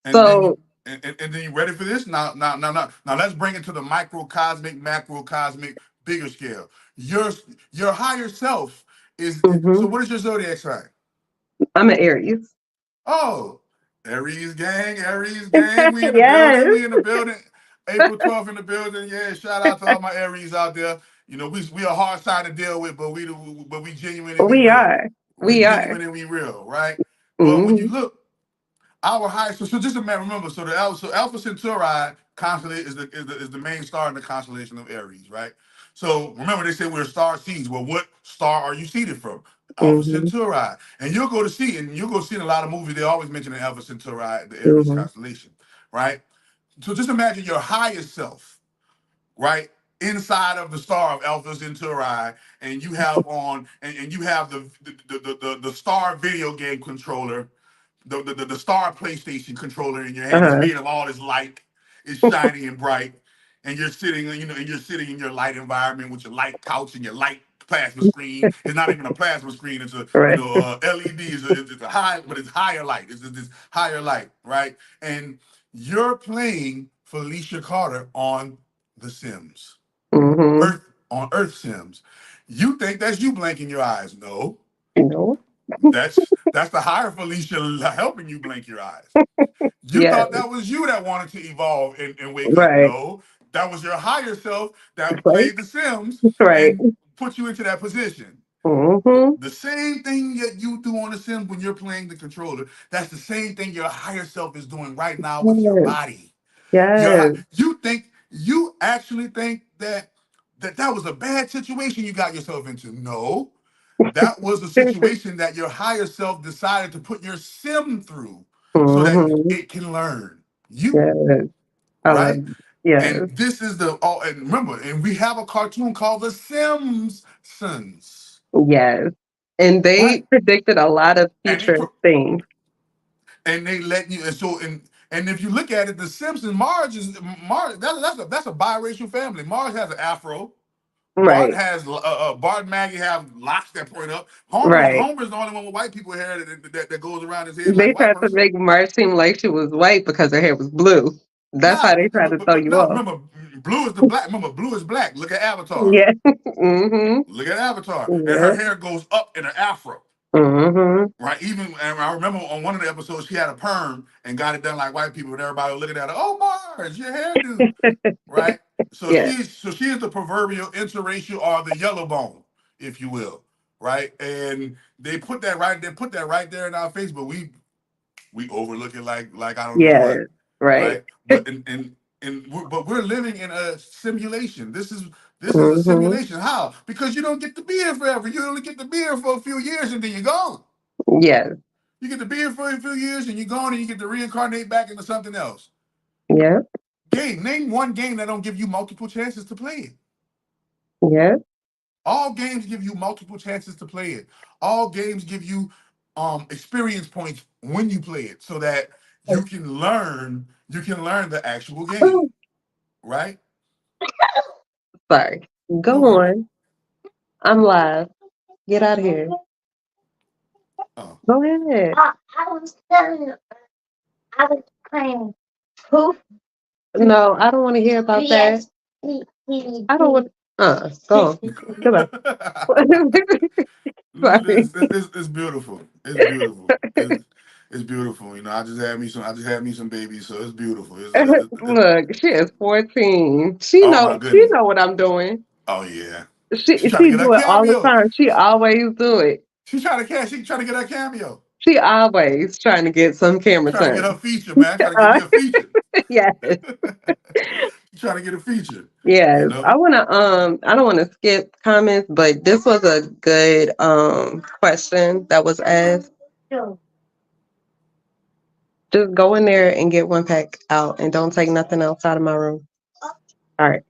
And then you So, and then you ready for this? Now let's bring it to the microcosmic, macrocosmic, bigger scale. Your higher self so mhm, what is your zodiac sign? I'm an Aries. Oh, Aries gang, we in the Yes, building, we in the building. April 12th in the building. Yeah, shout out to all my Aries out there. You know, we a hard sign to deal with, but we genuine and we we real. are. We We are. genuine and we real, right? Well, when you Hmm. look, our highest, so just a man, remember, so Alpha Centauri constellation is the main star in the constellation of Aries, right? So remember, they say we're star seeds. Well, what star are you seeded from? Alpha Hmm. Centauri, and you'll go see in a lot of movies. They always mention the Alpha Centauri, the Aries Hmm. constellation, right? So just imagine your highest self, right? Inside of the star of Alpha Centauri, and you have and you have the star video game controller, the star PlayStation controller in your hand. It's Uh-huh. made of all this light. It's shiny and bright, and you're sitting in your light environment with your light couch and your light plasma screen. It's not even a plasma screen. It's a Right. LED. It's a high, but it's higher light. It's this higher light, right? And you're playing Felicia Carter on The Sims, Hmm. Earth Sims. You think that's you blinking your eyes? No, No. that's the higher Felicia helping you blink your eyes. You Yeah. thought that was you that wanted to evolve and wake up. Right. No, that was your higher self that Right. played The Sims Right. and put you into that position. Hmm. The same thing that you do on The Sims when you're playing the controller, that's the same thing your higher self is doing right now with your Yes. body. Yes. You actually think that was a bad situation you got yourself into. No, that was a situation that your higher self decided to put your sim through so that Hmm. it can learn you, Yes. I love right? it. Yes. And this is and remember, and we have a cartoon called The Simpsons, Yes. And right? they predicted a lot of And future things. they let you, and if you look at it, The Simpsons, Marge, that's a biracial family. Marge has an afro. Right. Bart and Maggie have locks that point up. Homer's Right. Homer's the only one with white people hair that goes around his head like They a white tried to person. make Marge seem like she was white because her hair was blue. That's how Nah, they tried to throw but you no, off. remember, blue is the black. Remember, blue is black. Look at Avatar. Yeah. Hmm. Look at Avatar, and her Yeah. hair goes up in an afro. Hmm. Right, even and I remember on one of the episodes she had a perm and got it done like white people, and everybody was looking at her. Oh, Mars, your hairdo, right? Yeah. So she is the proverbial interracial or the yellow bone, if you will, right? And they put that right there in our face, but we overlook it like I don't know Yeah. what, Right. right? But but we're living in a simulation. This is a Hmm. simulation. How? Because you don't get to be here forever. You only get to be here for a few years and then you're gone. Yes. You get to be here for a few years and you're gone and you get to reincarnate back into something else. Yeah. Name one game that don't give you multiple chances to play it. Yeah. All games give you multiple chances to play it. All games give you experience points when you play it so that you can learn the actual game, right? Sorry. No Go worries. on. I'm live. Get out of here. Oh. Go ahead. No, I don't want to hear about that. I don't want. Go on. Goodbye. Sorry. It's beautiful. It's beautiful. It's beautiful. I just had me some babies, so it's beautiful. Look, she is 14. Oh my She goodness. know what I'm doing. Oh yeah. She trying to She get do that it all the cameo. time. She always do it. She trying to get that cameo. She always trying to get some camera Trying to get time. her feature, man. Trying to give Uh, me a feature. yes, Trying to get a feature. You yes. know? I don't wanna skip comments, but this was a good question that was asked. Just go in there and get one pack out and don't take nothing else out of my room. All right.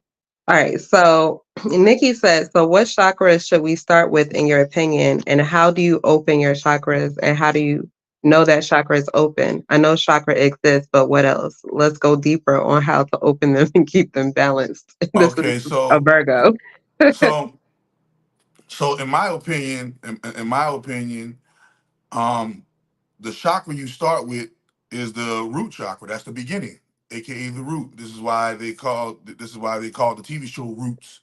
All right. So Nikki says, so what chakras should we start with in your opinion? And how do you open your chakras and how do you know that chakra is open. I know chakra exists, but what else? Let's go deeper on how to open them and keep them balanced. This is Okay, a so Virgo. so so in my opinion, um, the chakra you start with is the root chakra. That's the beginning, aka the root. This is why they call the TV show Roots.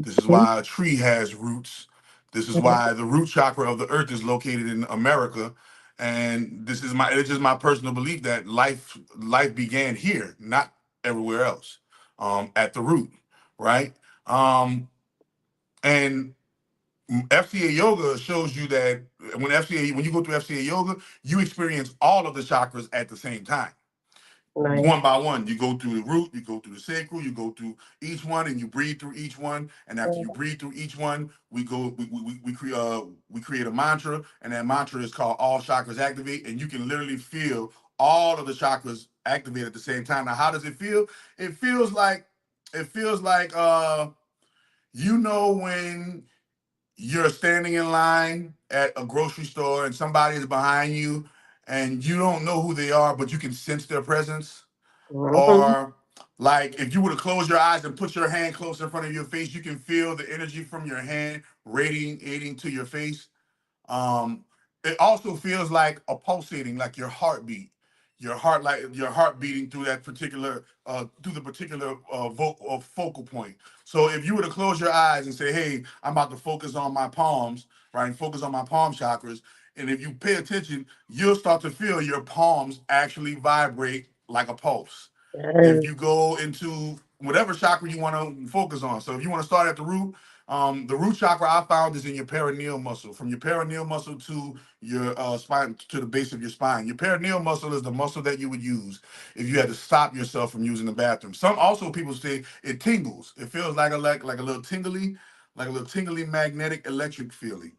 This is Mhm. why a tree has roots. This is why the root chakra of the earth is located in America. And it's just my personal belief that life began here, not everywhere else, at the root, right? And FCA yoga shows you that when you go through FCA yoga, you experience all of the chakras at the same time, Nice. one by one. You go through the root, you go through the sacral, you go through each one, and you breathe through each one. And after you breathe through each one, we create a mantra, and that mantra is called All Chakras Activate, and you can literally feel all of the chakras activate at the same time. Now, how does it feel? It feels like it feels like when you're standing in line at a grocery store and somebody is behind you and you don't know who they are, but you can sense their presence. Mhm. Or like if you were to close your eyes and put your hand close in front of your face, you can feel the energy from your hand radiating to your face. Um, it also feels like a pulsating, like your heartbeat, your heart beating through that particular, through the particular focal point. So if you were to close your eyes and say, "Hey, I'm about to focus on my palms," right, and focus on my palm chakras, and if you pay attention, you'll start to feel your palms actually vibrate like a pulse. If Yes. you go into whatever chakra you want to focus on. So if you want to start at the root chakra I found is in your perineal muscle, from your perineal muscle to your spine, to the base of your spine. Your perineal muscle is the muscle that you would use if you had to stop yourself from using the bathroom. Some also people say it tingles. It feels like a little tingly, magnetic electric feeling.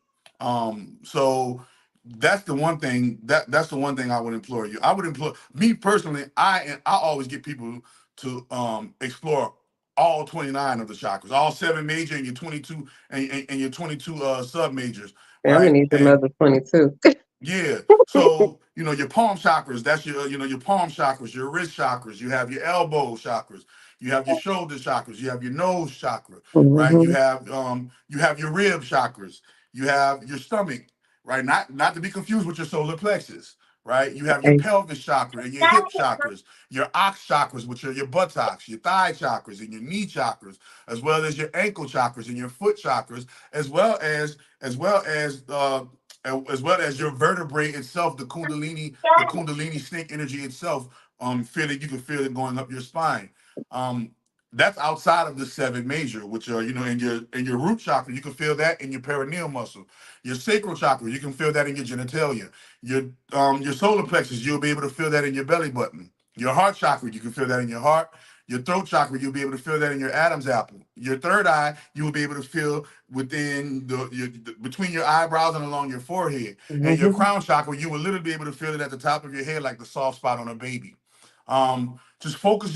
So that's the one thing that's the one thing I would implore you. I would implore me personally. I always get people to explore all 29 of the chakras, all seven major and your 22 and your 22 sub majors, I'm gonna right? need And another 22. yeah. So, your palm chakras, that's your palm chakras, your wrist chakras, you have your elbow chakras, you have your shoulder chakras, you have your nose chakra, right? Mhm. You have your rib chakras, you have your stomach, right? Not to be confused with your solar plexus, right? You have your Right. pelvis chakra and your hip chakras, your ox chakras, which are your buttocks, your thigh chakras and your knee chakras, as well as your ankle chakras and your foot chakras, as well as your vertebrae itself, the Kundalini snake energy itself. You can feel it going up your spine. Um, that's outside of the seven major, which are in your root chakra. You can feel that in your perineal muscle. Your sacral chakra, you can feel that in your genitalia. Your solar plexus, you'll be able to feel that in your belly button. Your heart chakra, you can feel that in your heart. Your throat chakra, you'll be able to feel that in your Adam's apple. Your third eye, you will be able to feel between your eyebrows and along your forehead. And your Mhm. crown chakra, you will literally be able to feel it at the top of your head, like the soft spot on a baby. Just focus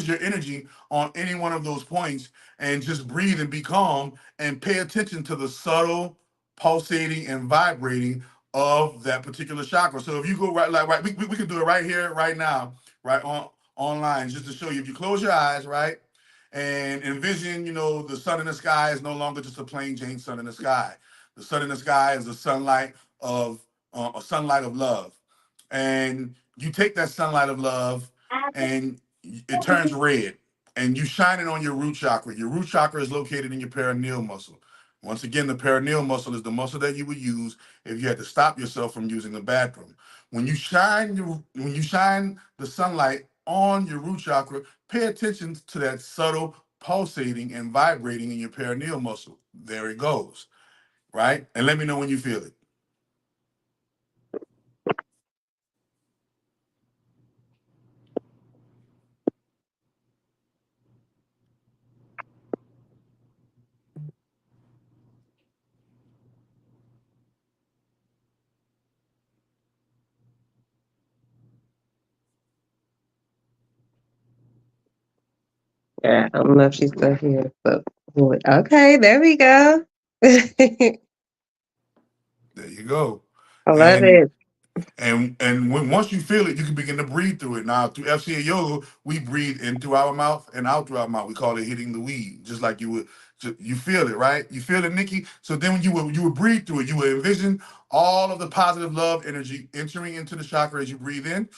your energy on any one of those points, and just breathe and be calm and pay attention to the subtle pulsating and vibrating of that particular chakra. So if you go we can do it right here, right now, right on online, just to show you. If you close your eyes, right, and envision, the sun in the sky is no longer just a plain Jane sun in the sky. The sun in the sky is a sunlight of love, and you take that sunlight of love, and it turns red, and you shine it on your root chakra. Your root chakra is located in your perineal muscle. Once again, the perineal muscle is the muscle that you would use if you had to stop yourself from using the bathroom. When you shine the sunlight on your root chakra, pay attention to that subtle pulsating and vibrating in your perineal muscle. There it goes, right? And let me know when you feel it. Yeah, I don't know if she's still here, but okay, there we go. I There you go. love And it. And once you feel it, you can begin to breathe through it. Now, through FCA yoga, we breathe in through our mouth and out through our mouth. We call it hitting the weed, just like you would. You feel it, right? You feel it, Nikki. So then, when you would breathe through it, you would envision all of the positive love energy entering into the chakra as you breathe in,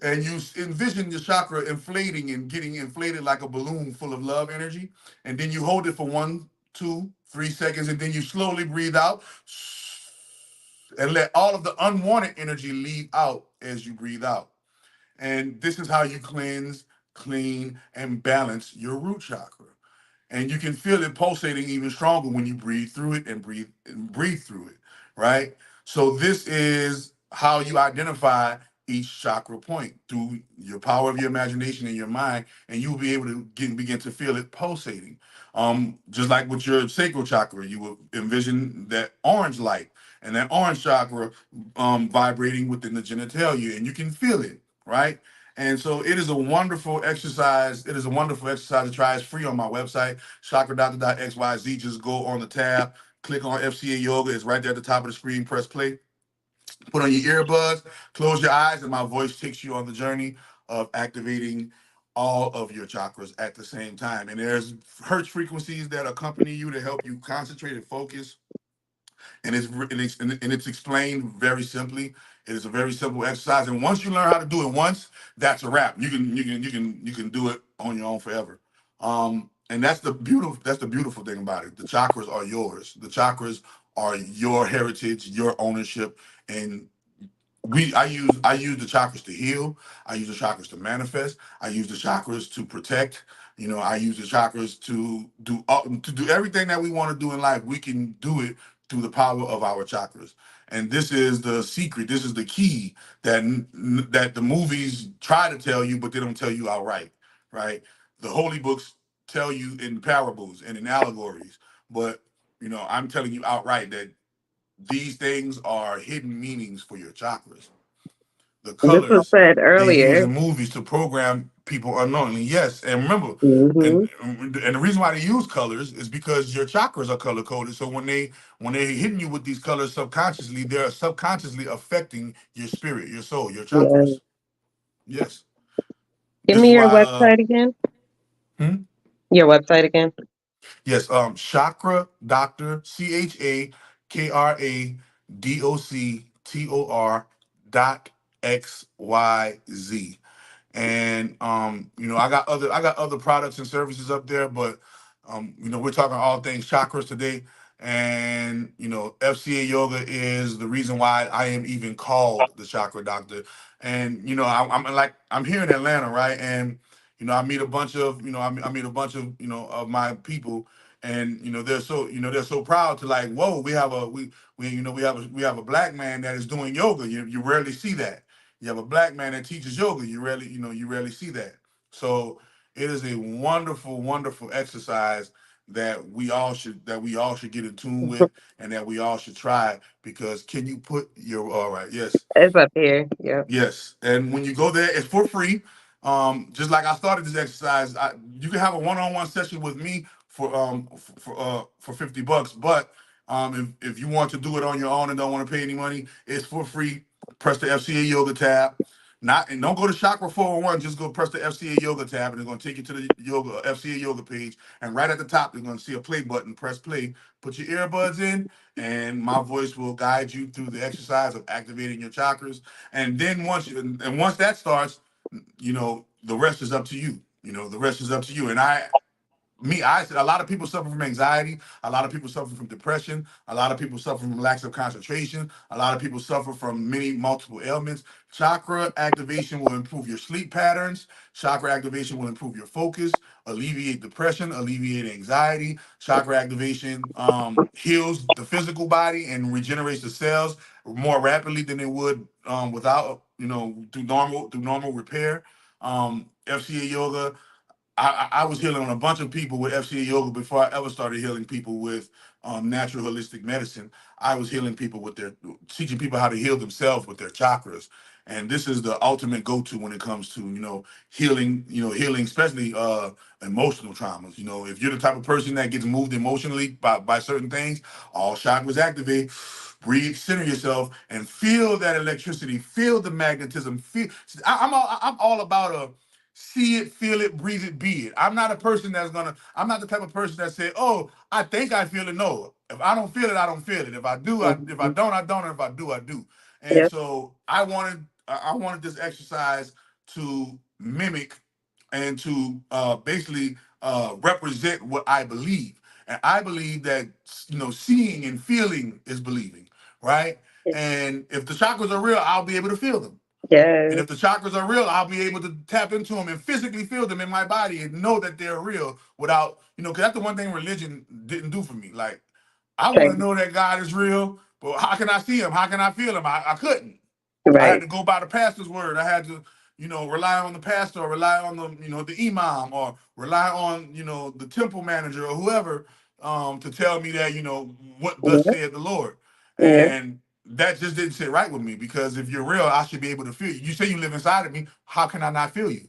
and you envision your chakra inflating and getting inflated like a balloon full of love energy, and then you hold it for 1, 2, 3 seconds, and then you slowly breathe out and let all of the unwanted energy leave out as you breathe out. And this is how you cleanse, clean, and balance your root chakra. And you can feel it pulsating even stronger when you breathe through it and breathe through it, right? So this is how you identify each chakra point through your power of your imagination and your mind, and you'll be able to begin to feel it pulsating. Just like with your sacral chakra, you will envision that orange light and that orange chakra vibrating within the genitalia, and you can feel it, right? And so it is a wonderful exercise. It is a wonderful exercise to try. It's free on my website, chakradoctor.xyz. Just go on the tab, click on FCA Yoga. It's right there at the top of the screen. Press play. Put on your earbuds, close your eyes, and my voice takes you on the journey of activating all of your chakras at the same time. And there's hertz frequencies that accompany you to help you concentrate and focus, and it's explained very simply. It is a very simple exercise, and once you learn how to do it once, that's a wrap. You can do it on your own forever. And that's the beautiful thing about it. The chakras are yours. The chakras are your heritage, your ownership, and I use the chakras to heal. I use the chakras to manifest. I use the chakras to protect. I use the chakras to do everything that we want to do in life. We can do it through the power of our chakras. And this is the secret. This is the key that the movies try to tell you, but they don't tell you outright. Right? The holy books tell you in parables and in allegories, but I'm telling you outright that these things are hidden meanings for your chakras. The This was colors said they use earlier. in movies to program people unknowingly. Yes, and remember, and Hmm. and the reason why they use colors is because your chakras are color coded. So when they're hitting you with these colors subconsciously, they're subconsciously affecting your spirit, your soul, your Yeah. chakras. Yes, Give this is me your why. website again. Hmm? Your website again. Yes, Chakra Doctor, CHAKRADOCTOR.XYZ. And I got other products and services up there, but we're talking all things chakras today. And FCA yoga is the reason why I am even called the chakra doctor. And I'm here in Atlanta, right? And I meet a bunch of I meet a bunch of of my people, and they're so proud to, like, whoa, we have a black man that is doing yoga. You rarely see that. You have a black man that teaches yoga. You rarely see that. So it is a wonderful, wonderful exercise that we all should get in tune with, and that we all should try. Because can you put your all right? Yes, It's up here. Yep. yes. And when you go there, it's for free. Just like I started this exercise, you can have a one-on-one session with me for $50. But if you want to do it on your own and don't want to pay any money, it's for free. Press the FCA Yoga tab. Not and don't go to Chakra 401. Just go press the FCA Yoga tab, and it's going to take you to the FCA Yoga page. And right at the top, you're going to see a play button. Press play. Put your earbuds in, and my voice will guide you through the exercise of activating your chakras. And then once that starts, the rest is up to you. The rest is up to you. And I said a lot of people suffer from anxiety. A lot of people suffer from depression. A lot of people suffer from lack of concentration. A lot of people suffer from many multiple ailments. Chakra activation will improve your sleep patterns. Chakra activation will improve your focus, alleviate depression, alleviate anxiety. Chakra activation heals the physical body and regenerates the cells more rapidly than it would without, through normal repair. FCA yoga, I was healing on a bunch of people with FCA yoga before I ever started healing people with natural holistic medicine. I was healing people teaching people how to heal themselves with their chakras. And this is the ultimate go-to when it comes to healing, healing, especially emotional traumas. If you're the type of person that gets moved emotionally by certain things, all chakras activate. Breathe, center yourself, and feel that electricity. Feel the magnetism. I'm all about a see it, feel it, breathe it, be it. I'm not a person that's gonna. I'm not the type of person that say, "Oh, I think I feel it." No, if I don't feel it, I don't feel it. If I do, if I Mhm. don't, I don't. And if I do, I do. And Yep. so I wanted this exercise to mimic and to basically represent what I believe. And I believe that seeing and feeling is believing, right? And if the chakras are real, I'll be able to feel them. And if the Yes. chakras are real, I'll be able to tap into them and physically feel them in my body and know that they're real without, because that's the one thing religion didn't do for me. Like, I want Okay. to know that God is real, but how can I see him? How can I feel him? I couldn't. I had Right. to go by the pastor's word. I had to, rely on the pastor or rely on the imam or rely on, the temple manager or whoever to tell me that, what thus Yep. said the Lord. Yep. And that just didn't sit right with me because if you're real, I should be able to feel you. You say you live inside of me. How can I not feel you?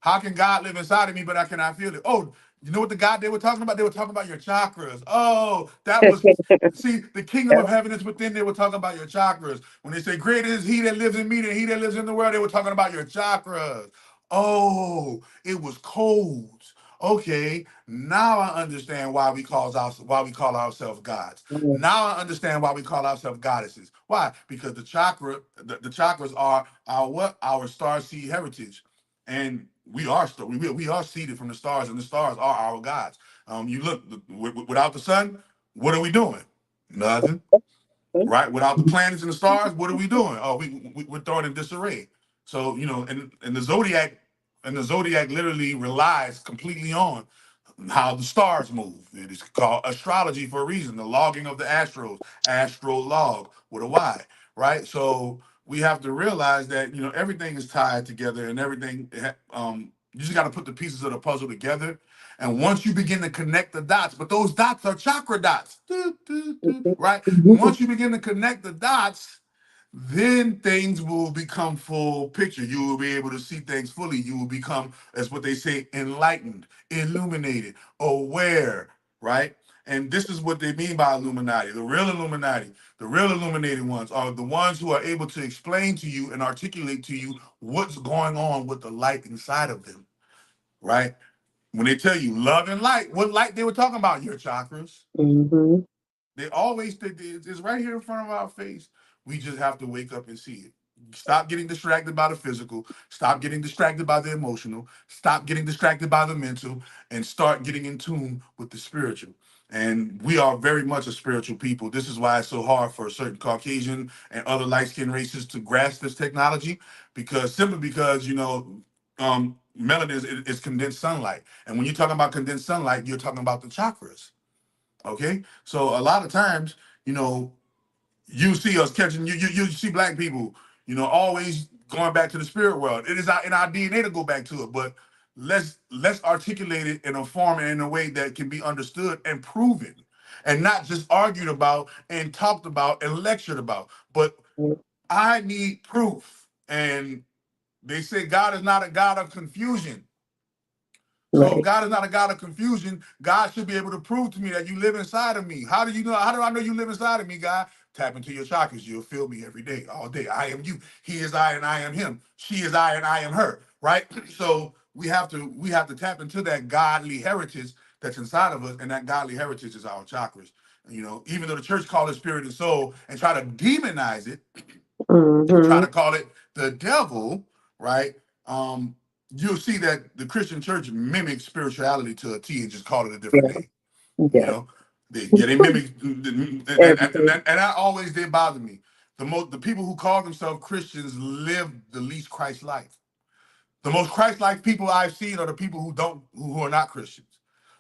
How can God live inside of me, but I cannot feel it? Oh, you know what the God they were talking about? They were talking about your chakras. Oh, that was, see, the kingdom of Yep. heaven is within. They were talking about your chakras. When they say, greater is he that lives in me than he that lives in the world, they were talking about your chakras. Oh, it was codes. Okay, now I understand why we call ourselves gods. Mhm. Now I understand why we call ourselves goddesses. Why? Because the chakras are our what? Our star seed heritage, and we are seeded from the stars, and the stars are our gods. You look without the sun, what are we doing? Nothing, right? Without the planets and the stars, what are we doing? Oh, we're throwing in disarray. So and the zodiac literally relies completely on how the stars move. It is called astrology for a reason. The logging of the astros, astro log with a Y, right? So we have to realize that everything is tied together, and everything. You just got to put the pieces of the puzzle together. And once you begin to connect the dots, but those dots are chakra dots, right? Once you begin to connect the dots, then things will become full picture. You will be able to see things fully. You will become, as what they say, enlightened, illuminated, aware, right? And this is what they mean by Illuminati. The real illuminated ones are the ones who are able to explain to you and articulate to you what's going on with the light inside of them, right? When they tell you love and light, what light they were talking about? Your chakras. Mhm. They always it's right here in front of our face. We just have to wake up and see it. Stop getting distracted by the physical. Stop getting distracted by the emotional. Stop getting distracted by the mental, and start getting in tune with the spiritual. And we are very much a spiritual people. This is why it's so hard for certain Caucasian and other light skinned races to grasp this technology, because simply because melanin is condensed sunlight, and when you're talking about condensed sunlight, you're talking about the chakras. Okay, so a lot of times, you know, you see us catching you see black people, always going back to the spirit world. It is in our DNA to go back to it, but let's articulate it in a form and in a way that can be understood and proven, and not just argued about and talked about and lectured about. But I need proof, and they say God is not a God of confusion. So if Right. God is not a God of confusion, God should be able to prove to me that you live inside of me. How do you know? How do I know you live inside of me, God? Tap into your chakras. You'll feel me every day, all day. I am you. He is I and I am him. She is I and I am her. Right? So we have to tap into that godly heritage that's inside of us, and that godly heritage is our chakras. Even though the church call it spirit and soul and try to demonize it, and try Mhm. to call it the devil, right? Um, you'll see that the Christian church mimics spirituality to a T and just call it a different Yeah. name. You Yeah. know, they mimic, Everything. and that always did bother me. The people who call themselves Christians live the least Christ life. The most Christ-like people I've seen are the people who are not Christians.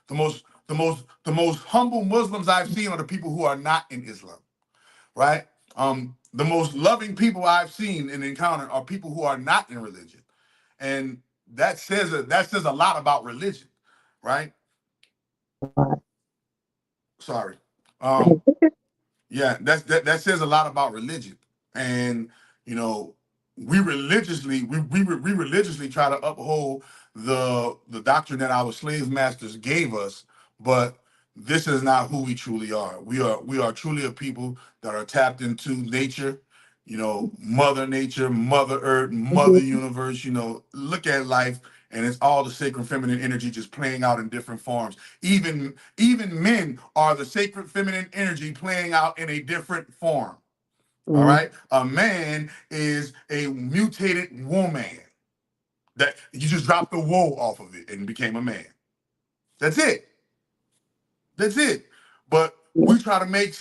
The most humble Muslims I've seen are the people who are not in Islam, right? The most loving people I've seen and encountered are people who are not in religion, and that says a lot about religion, right? Sorry. Um, yeah, that says a lot about religion, and you know we religiously try to uphold the doctrine that our slave masters gave us, but this is not who we truly are. We are truly a people that are tapped into nature, mother nature, mother earth, mother Mhm. universe. Look at life, and it's all the sacred feminine energy just playing out in different forms. Even men are the sacred feminine energy playing out in a different form. All Mhm. right. A man is a mutated woman. That you just dropped the woe off of it and became a man. That's it. That's it. But we try to make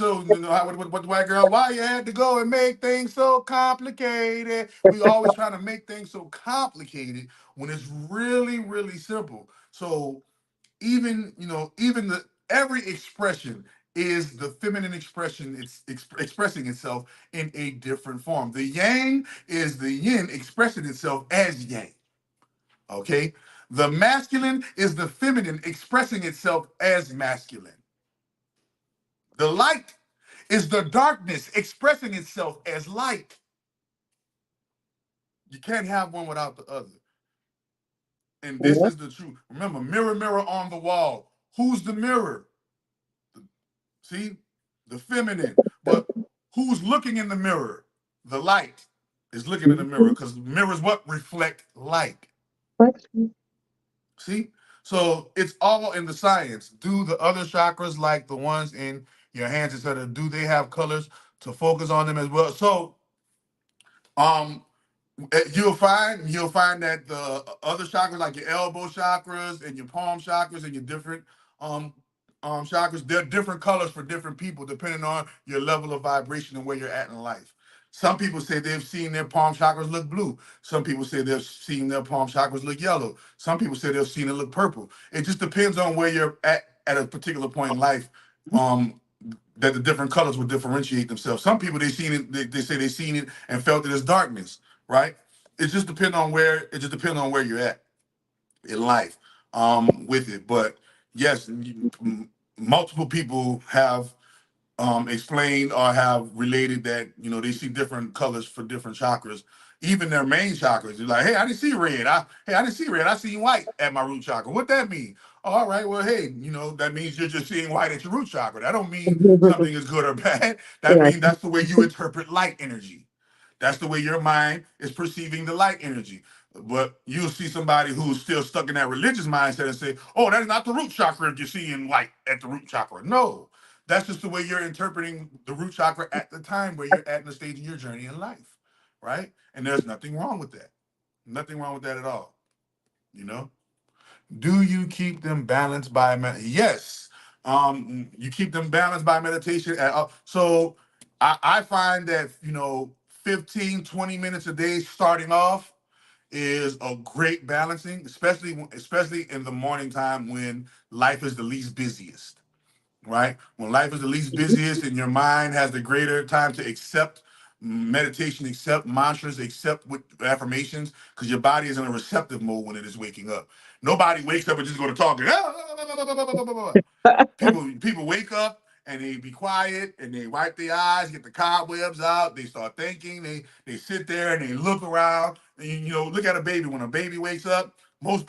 what the white girl, why you had to go and make things so complicated. We always try to make things so complicated when it's really, really simple. So even the every expression is the feminine expression. It's expressing itself in a different form. The yang is the yin expressing itself as yang. Okay, the masculine is the feminine expressing itself as masculine. The light is the darkness expressing itself as light. You can't have one without the other. And this Yep. is the truth. Remember, mirror, mirror on the wall. Who's the mirror? See, the feminine. But who's looking in the mirror? The light is looking in the mirror because mirrors what reflect light. See, so it's all in the science. Do the other chakras, like the ones in your hands, etc., do they have colors to focus on them as well? So, um, you'll find that the other chakras, like your elbow chakras and your palm chakras and your different um chakras, they're different colors for different people depending on your level of vibration and where you're at in life. Some people say they've seen their palm chakras look blue. Some people say they've seen their palm chakras look yellow. Some people say they've seen it look purple. It just depends on where you're at a particular point in life. Um, that the different colors would differentiate themselves. Some people they say they seen it and felt it as darkness, right? It just depends on where you're at in life with it. But yes, multiple people have explained or have related that they see different colors for different chakras. Even their main chakras, you're like, hey, I didn't see red. I didn't see red. I seen white at my root chakra. What that mean? All right, well, hey, that means you're just seeing white at your root chakra. That don't mean something is good or bad. That Yeah. means that's the way you interpret light energy. That's the way your mind is perceiving the light energy. But you'll see somebody who's still stuck in that religious mindset and say, oh, that's not the root chakra if you're seeing light at the root chakra. No, that's just the way you're interpreting the root chakra at the time where you're at in the stage of your journey in life, right? And there's nothing wrong with that. Nothing wrong with that at all. You know. Do you keep them balanced by yes? You keep them balanced by meditation. So I find that 15, 20 minutes a day starting off is a great balancing, especially in the morning time when life is the least busiest, right? When life is the least busiest and your mind has the greater time to accept meditation, accept mantras, accept with affirmations, because your body is in a receptive mode when it is waking up. Nobody wakes up and just go to talking. People wake up and they be quiet and they wipe their eyes, get the cobwebs out. They start thinking. They sit there and they look around. And, look at a baby. When a baby wakes up, most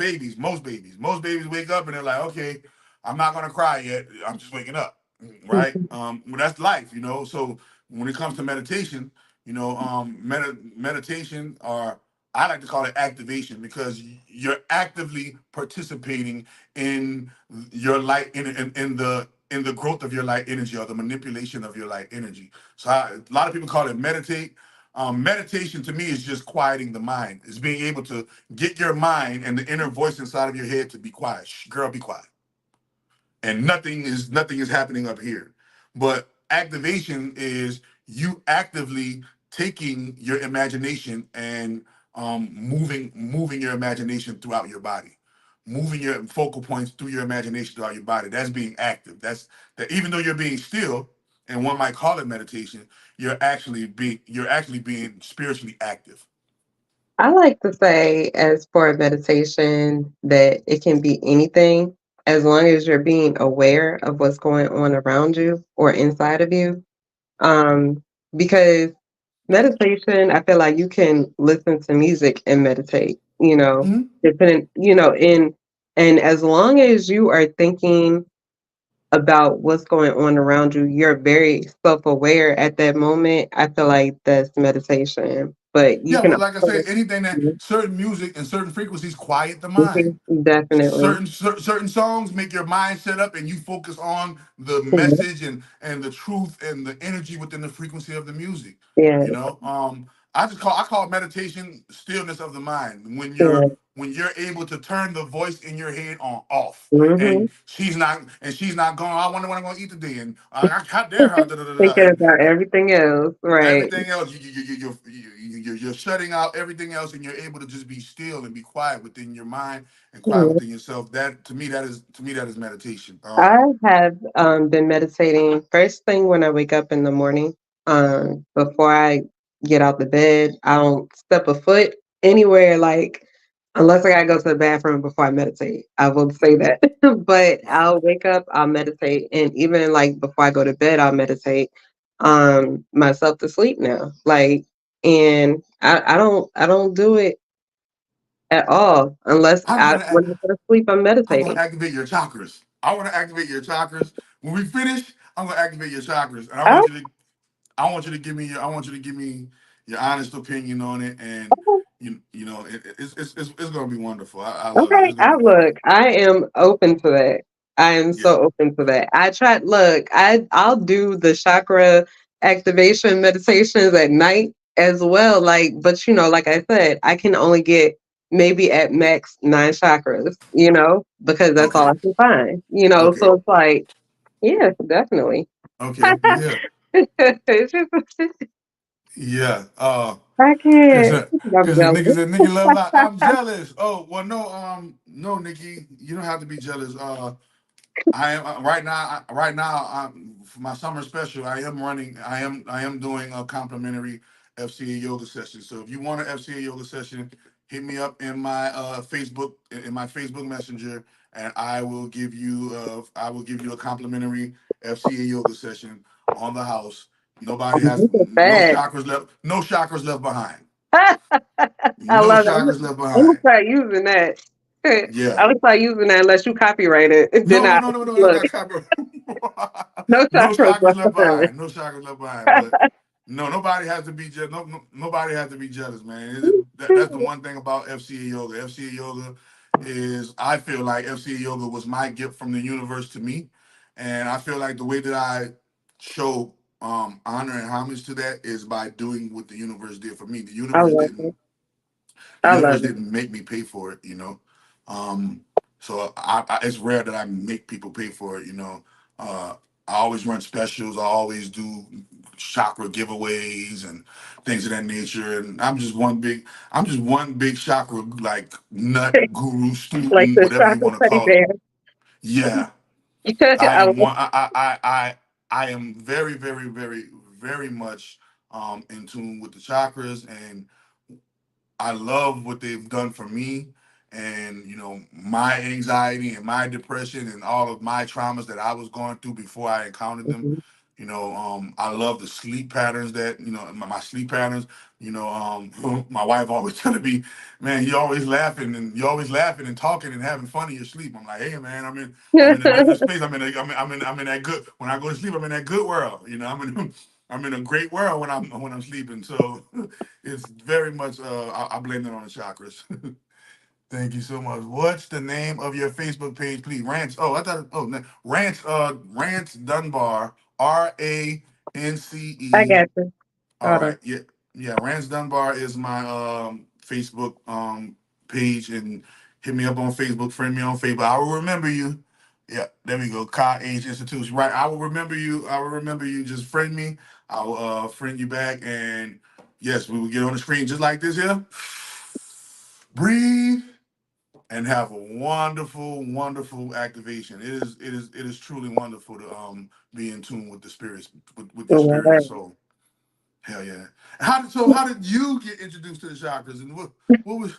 babies wake up and they're like, okay, I'm not gonna cry yet. I'm just waking up, right? Well, that's life. So when it comes to meditation, meditation, or I like to call it activation, because you're actively participating in your light in the growth of your light energy, or the manipulation of your light energy. So a lot of people call it meditate. Meditation to me is just quieting the mind. It's being able to get your mind and the inner voice inside of your head to be quiet. Shh, girl, be quiet. And nothing is happening up here. But activation is you actively taking your imagination and moving your imagination throughout your body, moving your focal points through your imagination throughout your body. That's being active. That's that. Even though you're being still, and one might call it meditation, you're actually being spiritually active. I like to say, as for meditation, that it can be anything as long as you're being aware of what's going on around you or inside of you. Um, because Meditation, I feel like you can listen to music and meditate, Hmm. depending, and as long as you are thinking about what's going on around you, you're very self-aware at that moment. I feel like that's meditation. But you Yeah, can well, like I say, also, anything that mhm, certain music and certain frequencies quiet the mind. mhm, definitely. Certain songs make your mind set up, and you focus on the Yeah, message and the truth and the energy within the frequency of the music. yeah, You know, I call it meditation stillness of the mind yeah. when you're able to turn the voice in your head on off, Hmm. and she's not going. I wonder what I'm going to eat today, and how dare her. Da, da, da, da, Thinking and about everything else, right? everything else, you're shutting out everything else, and you're able to just be still and be quiet within your mind and quiet Yeah. within yourself. That to me that is meditation. I have been meditating first thing when I wake up in the morning. Before I get out the bed, I don't step a foot anywhere, like unless I gotta go to the bathroom before I meditate. I will say that, but Right. I'll wake up, I'll meditate, and even like before I go to bed, I'll meditate myself to sleep now. Like, and I don't do it at all unless I'm I gonna when I go to sleep, I'm I'm gonna meditating. activate your chakras. I want to activate your chakras. When we finish, I'm gonna activate your chakras, and Oh, I want you to give me I want you to give me your honest opinion on it, and it's gonna be wonderful. I love it. okay, It's gonna I be look, wonderful. I am open to that. I am Yeah. so open to that. I tried look, I'll do the chakra activation meditations at night as well. Like, but like I said, I can only get maybe at max 9 chakras, because that's all Okay. I can find. Okay. So it's like, yeah, definitely. Okay. Yeah. It's just Yeah. I Cause, can't. I'm cause the jealous. niggas that nigga love life. I'm jealous. Oh well, no, Nikki, you don't have to be jealous. I am right now. For my summer special, I am running. I am doing a complimentary FCA yoga session. So if you want an FCA yoga session, hit me up in my Facebook Messenger, and I will give you a complimentary FCA yoga session on the house. Nobody has Look at that. no chakras left behind. I No love it. chakras left I'm gonna behind. start using that. Yeah. I'm gonna start using that unless you copyright it. Then No, I no, no, no. I look. got copper. No No chakras chakras left left behind. behind. No chakras left behind. But no, nobody has to be jealous. Nobody has to be jealous, man. That's the one thing about FCA yoga. FCA yoga is, I feel like FCA yoga was my gift from the universe to me, and I feel like the way that I show honor and homage to that is by doing what the universe did for me. I love it. The I universe love it. didn't make me pay for it, you know. Um, so it's rare that I make people pay for it, you know. I always run specials. I always do chakra giveaways and things of that nature. And I'm just one big chakra like nut guru Like student, the whatever you chakra want to teddy call it. bear. Yeah, I I am love one. I am very, very, very, very much in tune with the chakras, and I love what they've done for me, and my anxiety and my depression and all of my traumas that I was going through before I encountered them. it. I love the sleep patterns that my sleep patterns. My wife always telling me, "Man, you're always laughing and talking and having fun in your sleep." I'm like, "Hey, man, I'm in a different space. I'm in that good. When I go to sleep, I'm in that good world. I'm in a great world when I'm sleeping. So it's very much. I blame it on the chakras. Thank you so much. What's the name of your Facebook page, please? Rance. Oh, I thought. Oh, no, Rance. Rance Dunbar. I RANCE. got you. All Hold on. right. Yeah. Yeah. Rance Dunbar is my Facebook page, and hit me up on Facebook. Friend me on Facebook. I will remember you. Yeah. There we go. Kai Age Institution. Right. I will remember you. I will remember you. Just friend me. I will friend you back, and yes, we will get on the screen just like this here. Breathe and have a wonderful, wonderful activation. It is truly wonderful to be in tune with the spirits, with your spirit and Right. soul. Hell yeah. How did you get introduced to the chakras, and what was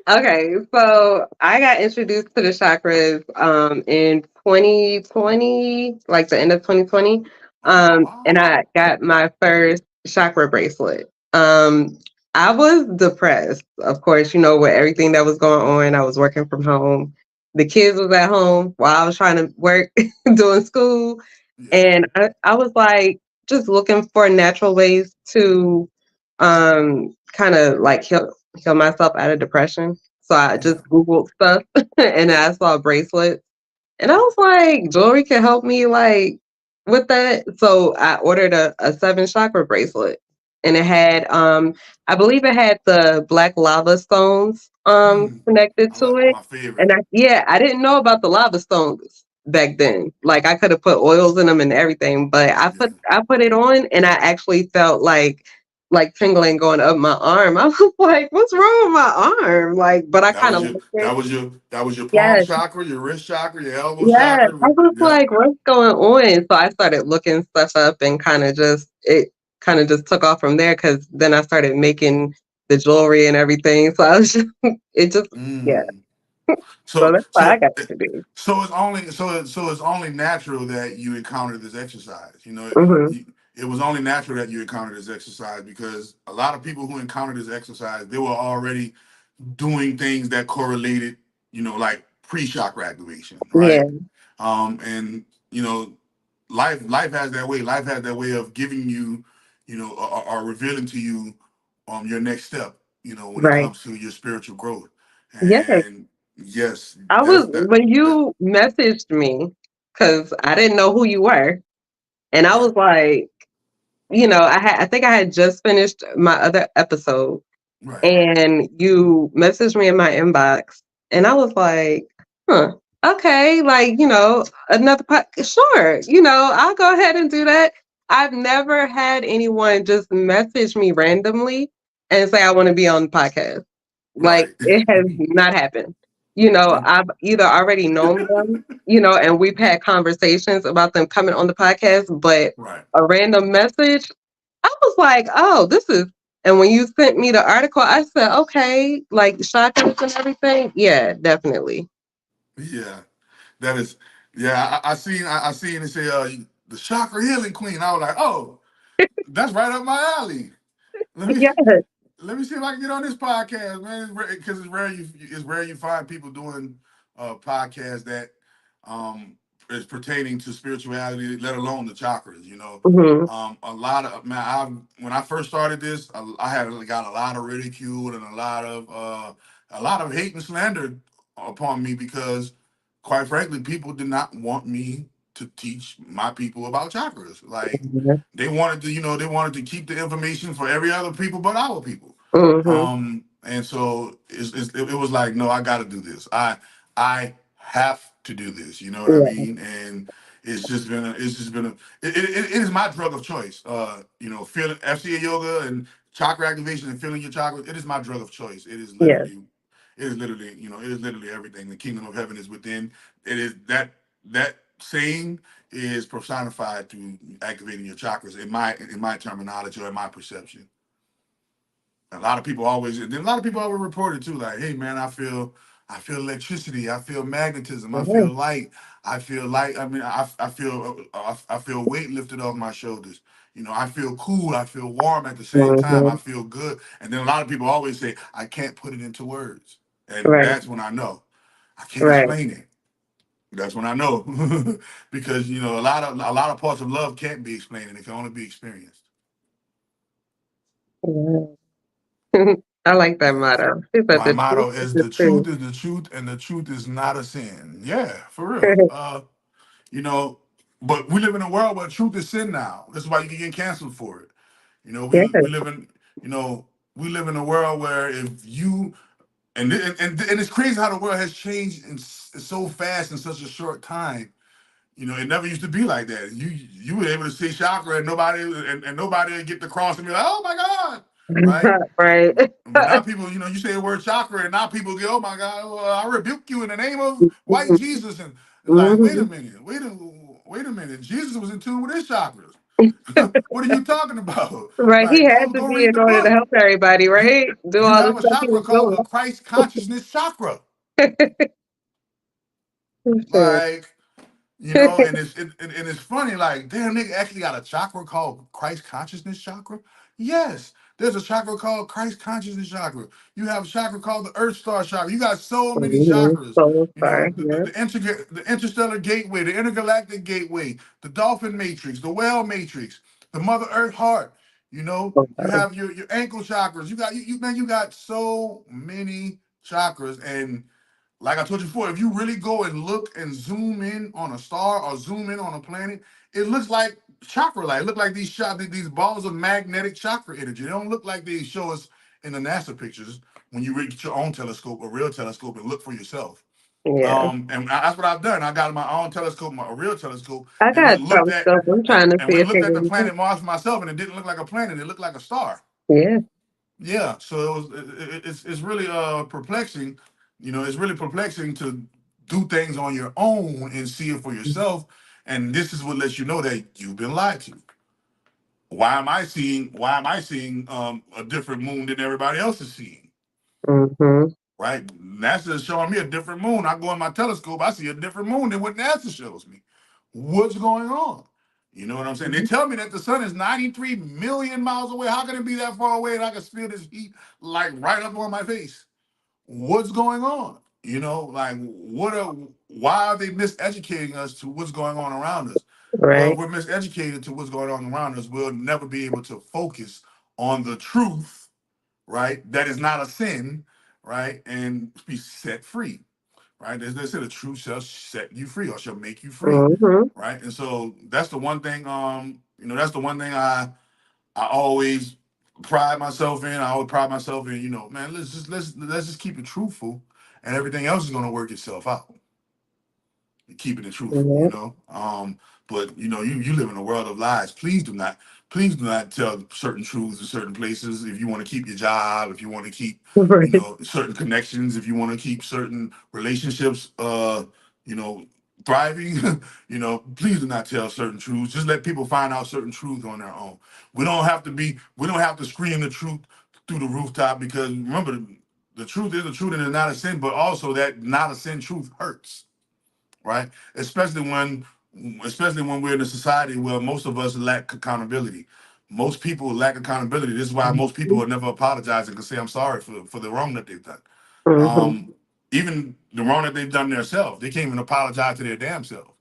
Okay, so I got introduced to the chakras in 2020, like the end of 2020. oh And wow. I got my first chakra bracelet. I was depressed, of course, with everything that was going on. I was working from home. The kids was at home while I was trying to work, doing school. Yeah. And I was like just looking for natural ways to kind of like heal myself out of depression. So I Yeah. just Googled stuff and I saw bracelets. And I was like, jewelry can help me like with that. So I ordered a seven chakra bracelet. And it had I believe it had the black lava stones Mm. connected I to like it. my favorite. And I didn't know about the lava stones back then. Like I could have put oils in them and everything, but Yeah. I put it on and I actually felt like tingling going up my arm. I was like, what's wrong with my arm? Like, but I That kind was of your liked it. that was your palm Yes. chakra, your wrist chakra, your elbow Yes, chakra. I was Yep. like, "What's going on?" So I started looking stuff up and kinda just took off from there. Because then I started making the jewelry and everything. So I was just it just yeah. Mm. So So that's what I so got to do. so it's only natural that you encounter this exercise. Mhm. you, it was only natural that you encounter this exercise because a lot of people who encounter this exercise, they were already doing things that correlated, like pre-chakra activation, Yeah, right? And life has that way. Life has that way of giving you, or revealing to you, your next step. When it right. comes to your spiritual growth. Yes. And yes, I was that's when that. you messaged me, because I didn't know who you were, and I Right, was like, I think I had just finished my other episode. right, And you messaged me in my inbox, and I was like, huh, okay, like, another sure, I'll go ahead and do that. I've never had anyone just message me randomly and say, I want to be on the podcast. Like, right, it has not happened. I've either already known them, and we've had conversations about them coming on the podcast, but right. a random message, I was like, "Oh, this is." And when you sent me the article, I said, "Okay, like chakras and everything." Yeah, definitely. Yeah, that is. Yeah, I seen it say the chakra healing queen. I was like, oh, that's right up my alley. Let me Yes. let me see if I can get on this podcast, man. Because it's rare you find people doing podcasts that is pertaining to spirituality, let alone the chakras. Hmm. A lot of man. When I first started this, I had got a lot of ridicule and a lot of hate and slander upon me because, quite frankly, people did not want me to teach my people about chakras. Like they wanted to keep the information for every other people but our people. Hmm. And so it was like, no, I got to do this. I have to do this. You know what I Yeah. mean? And it is my drug of choice. Feeling FCA yoga and chakra activation and feeling your chakras. It is my drug of choice. Yeah. It is literally everything. The kingdom of heaven is within. It is that saying is personified through activating your chakras in my terminology or in my perception. And then a lot of people always report it too, like, hey man, I feel electricity, I feel magnetism, I feel Mhm. light, I feel light. I mean, I feel weight lifted off my shoulders. I feel cool, I feel warm at the same time, I Mhm. feel good. And then a lot of people always say, I can't put it into words. And Right. that's when I know I can't Right. explain it. That's when I know. Because a lot of parts of love can't be explained and it can only be experienced. Yeah. I like that Yes. motto. She said My the truth motto is is the the truth truth. is the truth and the truth is not a sin. Yeah, for real. You know, but we live in a world where truth is sin now. That's why you can get canceled for it. You know, Yeah. we live in you know, we live in a world where if you and it's crazy how the world has changed so fast in such a short time. It never used to be like that. You were able to see chakra and nobody would get the cross and be like, oh my God, right? Right. But now people, you say the word chakra, and now people go, "Oh my God, well, I rebuke you in the name of white Jesus." And like, wait a Mhm. minute, wait a minute. Jesus was in tune with his chakras. What are you talking about? Right. He Like, had go to go be read in the order to book. help everybody, You right? Do you all the have a stuff he chakra was called a doing. Christ consciousness chakra. For sure. Like, You know, and and it's funny, like, damn, nigga actually got a chakra called Christ consciousness chakra. Yes, there's a chakra called Christ consciousness chakra. You have a chakra called the Earth Star chakra. You got so many Mhm. chakras. So You know, far, yeah. the interstellar gateway, the intergalactic gateway, the dolphin matrix, the whale matrix, the Mother Earth heart. You know, So you far. have your ankle chakras. You got you man, you got so many chakras. And like I told you before, if you really go and look and zoom in on a star or zoom in on a planet, it looks like chakra light. It look like these balls of magnetic chakra energy. They don't look like they show us in the NASA pictures when you get your own telescope, a real telescope, and look for yourself. Yeah. And that's what I've done. I got my own telescope, a real telescope, I and got went looked at telescope. I'm trying to and see went if looked it at the really. planet Mars for myself, and it didn't look like a planet. It looked like a star. Yeah. Yeah, so it's really perplexing. You know, it's really perplexing to do things on your own and see it for yourself. And this is what lets you know that you've been lied to. Why am I seeing a different moon than everybody else is seeing? Mm-hmm. Right? NASA is showing me a different moon. I go in my telescope, I see a different moon than what NASA shows me. What's going on? You know what I'm saying? They tell me that the sun is 93 million miles away. How can it be that far away and I can feel this heat like right up on my face? What's going on? You know, like why are they miseducating us to what's going on around us? Well, if Right. we're miseducated to what's going on around us, we'll never be able to focus on the truth, right? That is not a sin, right? And be set free, right? As they said, the truth shall set you free or shall make you free, Mm-hmm. right? And so that's the one thing, that's the one thing I always pride myself in. I always pride myself in, man, let's just keep it truthful and everything else is gonna work itself out, keeping it truthful, Yeah. But you live in a world of lies. Please do not tell certain truths in certain places. If you want to keep your job, if you want to keep, Right. certain connections, if you want to keep certain relationships, you know, thriving, please do not tell certain truths. Just let people find out certain truths on their own. We don't have to scream the truth through the rooftop because remember, the truth is the truth and it's not a sin, but also that not a sin truth hurts, right? Especially when we're in a society where most of us lack accountability. Most people lack accountability. This is why most people will never apologize and can say I'm sorry for the wrong that they've done. Mm-hmm. Um, Even the wrong that they've done themselves, they can't even apologize to their damn self,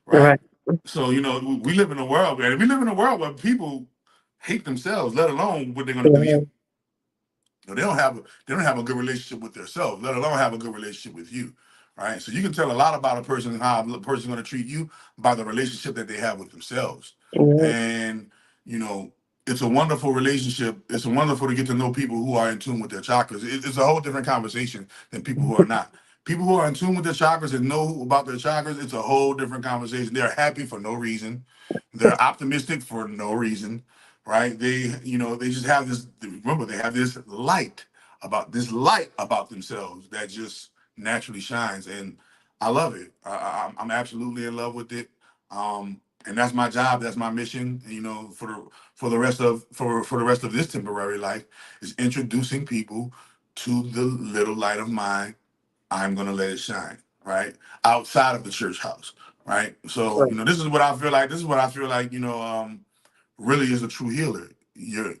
right? Right. So we live in a world, and we live in a world where people hate themselves, let alone what they're going to do Yeah. you. They don't have a good relationship with themselves, let alone have a good relationship with you. Right. So you can tell a lot about a person and how a person's gonna treat you by the relationship that they have with themselves. Yeah. And you know, it's a wonderful relationship. It's wonderful to get to know people who are in tune with their chakras. It's a whole different conversation than people who are not. People who are in tune with their chakras and know about their chakras, it's a whole different conversation. They're happy for no reason. They're optimistic for no reason, right? They just have this. Remember, they have this light about themselves that just naturally shines, and I love it. I'm absolutely in love with it. And that's my job. That's my mission. For the rest of this temporary life, is introducing people to the little light of mine. I'm gonna let it shine, right? Outside of the church house, right? So, Right. this is what I feel like. This is what I feel like. Really is a true healer. You're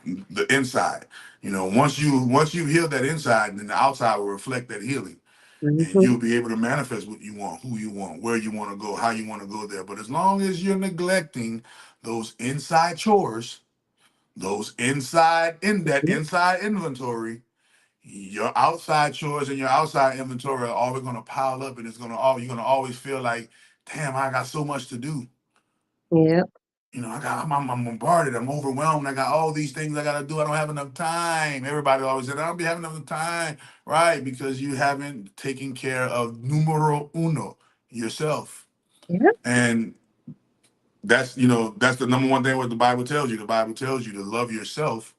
the inside. Once you heal that inside, then the outside will reflect that healing, and Mm-hmm. you'll be able to manifest what you want, who you want, where you want to go, how you want to go there. But as long as you're neglecting those inside chores, those inside in that inside inventory, your outside chores and your outside inventory are always going to pile up, and you're going to always feel like, damn, I got so much to do. Yeah. I'm bombarded. I'm overwhelmed. I got all these things I got to do. I don't have enough time. Everybody always said, I don't be having enough time. Right. Because you haven't taken care of numero uno, yourself. Yeah. And that's the number one thing what the Bible tells you. The Bible tells you to love yourself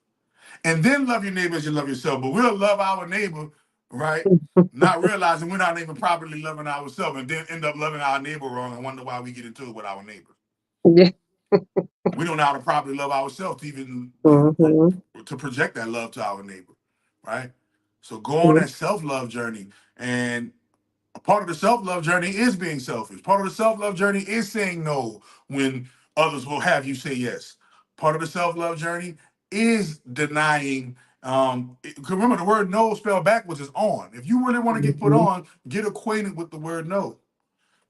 and then love your neighbor as you love yourself. But we'll love our neighbor, right? Not realizing we're not even properly loving ourselves and then end up loving our neighbor wrong and wonder why we get into it with our neighbor. Yeah. We don't know how to properly love ourselves to even Mm-hmm. to project that love to our neighbor, right? So go on Yeah. that self love journey, and A part of the self love journey is being selfish. Part of the self love journey is saying no when others will have you say yes. Part of the self love journey is denying. 'Cause remember, the word no spelled backwards is on. If you really want to get put Mhm. on, get acquainted with the word no,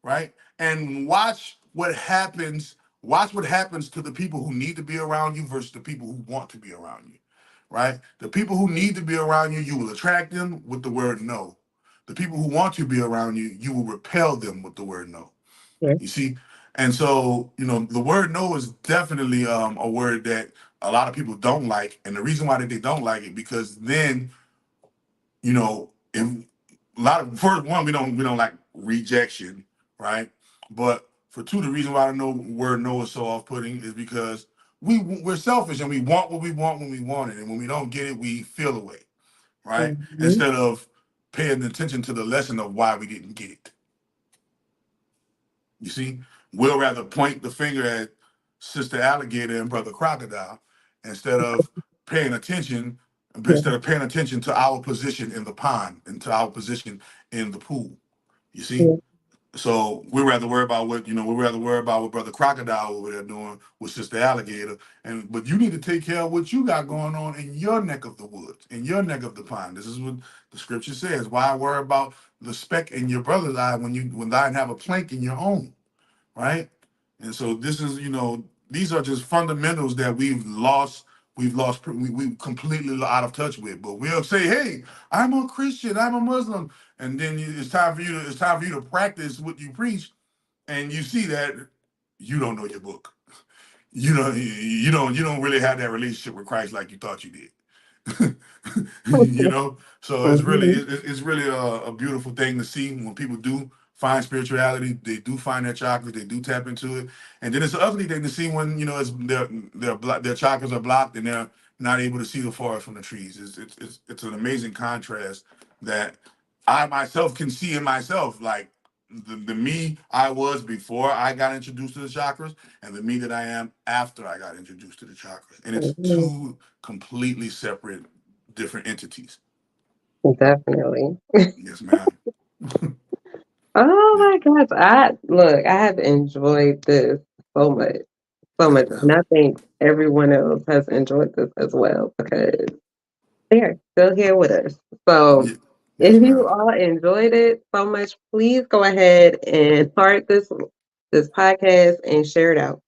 right? And watch what happens. Watch what happens to the people who need to be around you versus the people who want to be around you, right? The people who need to be around you, you will attract them with the word no. The people who want to be around you, you will repel them with the word no. Yeah. You see, and so the word no is definitely a word that a lot of people don't like, and the reason why that they don't like it because then if a lot of first one we don't like rejection, right? But for two, the reason why the word no is so off-putting is because we're selfish and we want what we want when we want it, and when we don't get it, we feel away, right? Mhm. Instead of paying attention to the lesson of why we didn't get it. You see, we'll rather point the finger at Sister Alligator and Brother Crocodile instead of paying attention, Yeah. instead of paying attention to our position in the pond and to our position in the pool. You see? Yeah. So we'd rather worry about what Brother Crocodile over there doing with Sister Alligator. But you need to take care of what you got going on in your neck of the woods, in your neck of the pond. This is what the scripture says. Why worry about the speck in your brother's eye when thine have a plank in your own? Right? And so this is, these are just fundamentals that we completely out of touch with. But we'll say, hey, I'm a Christian, I'm a Muslim. And then it's time for you to practice what you preach. And you see that you don't know your book. You don't really have that relationship with Christ like you thought you did. So Mhm. it's really a beautiful thing to see when people do find spirituality, they do find their chakras, they do tap into it, and then it's an ugly thing to see when it's their chakras are blocked and they're not able to see the forest from the trees. It's an amazing contrast that I myself can see in myself, like the me I was before I got introduced to the chakras and the me that I am after I got introduced to the chakras, and it's Mhm. two completely separate, different entities. Definitely. Yes, ma'am. Oh Yeah. my gosh. I have enjoyed this so much. So Yes, much. ma'am. And I think everyone else has enjoyed this as well because they're still here with us. So Yes, if you ma'am. all enjoyed it so much, please go ahead and heart this podcast and share it out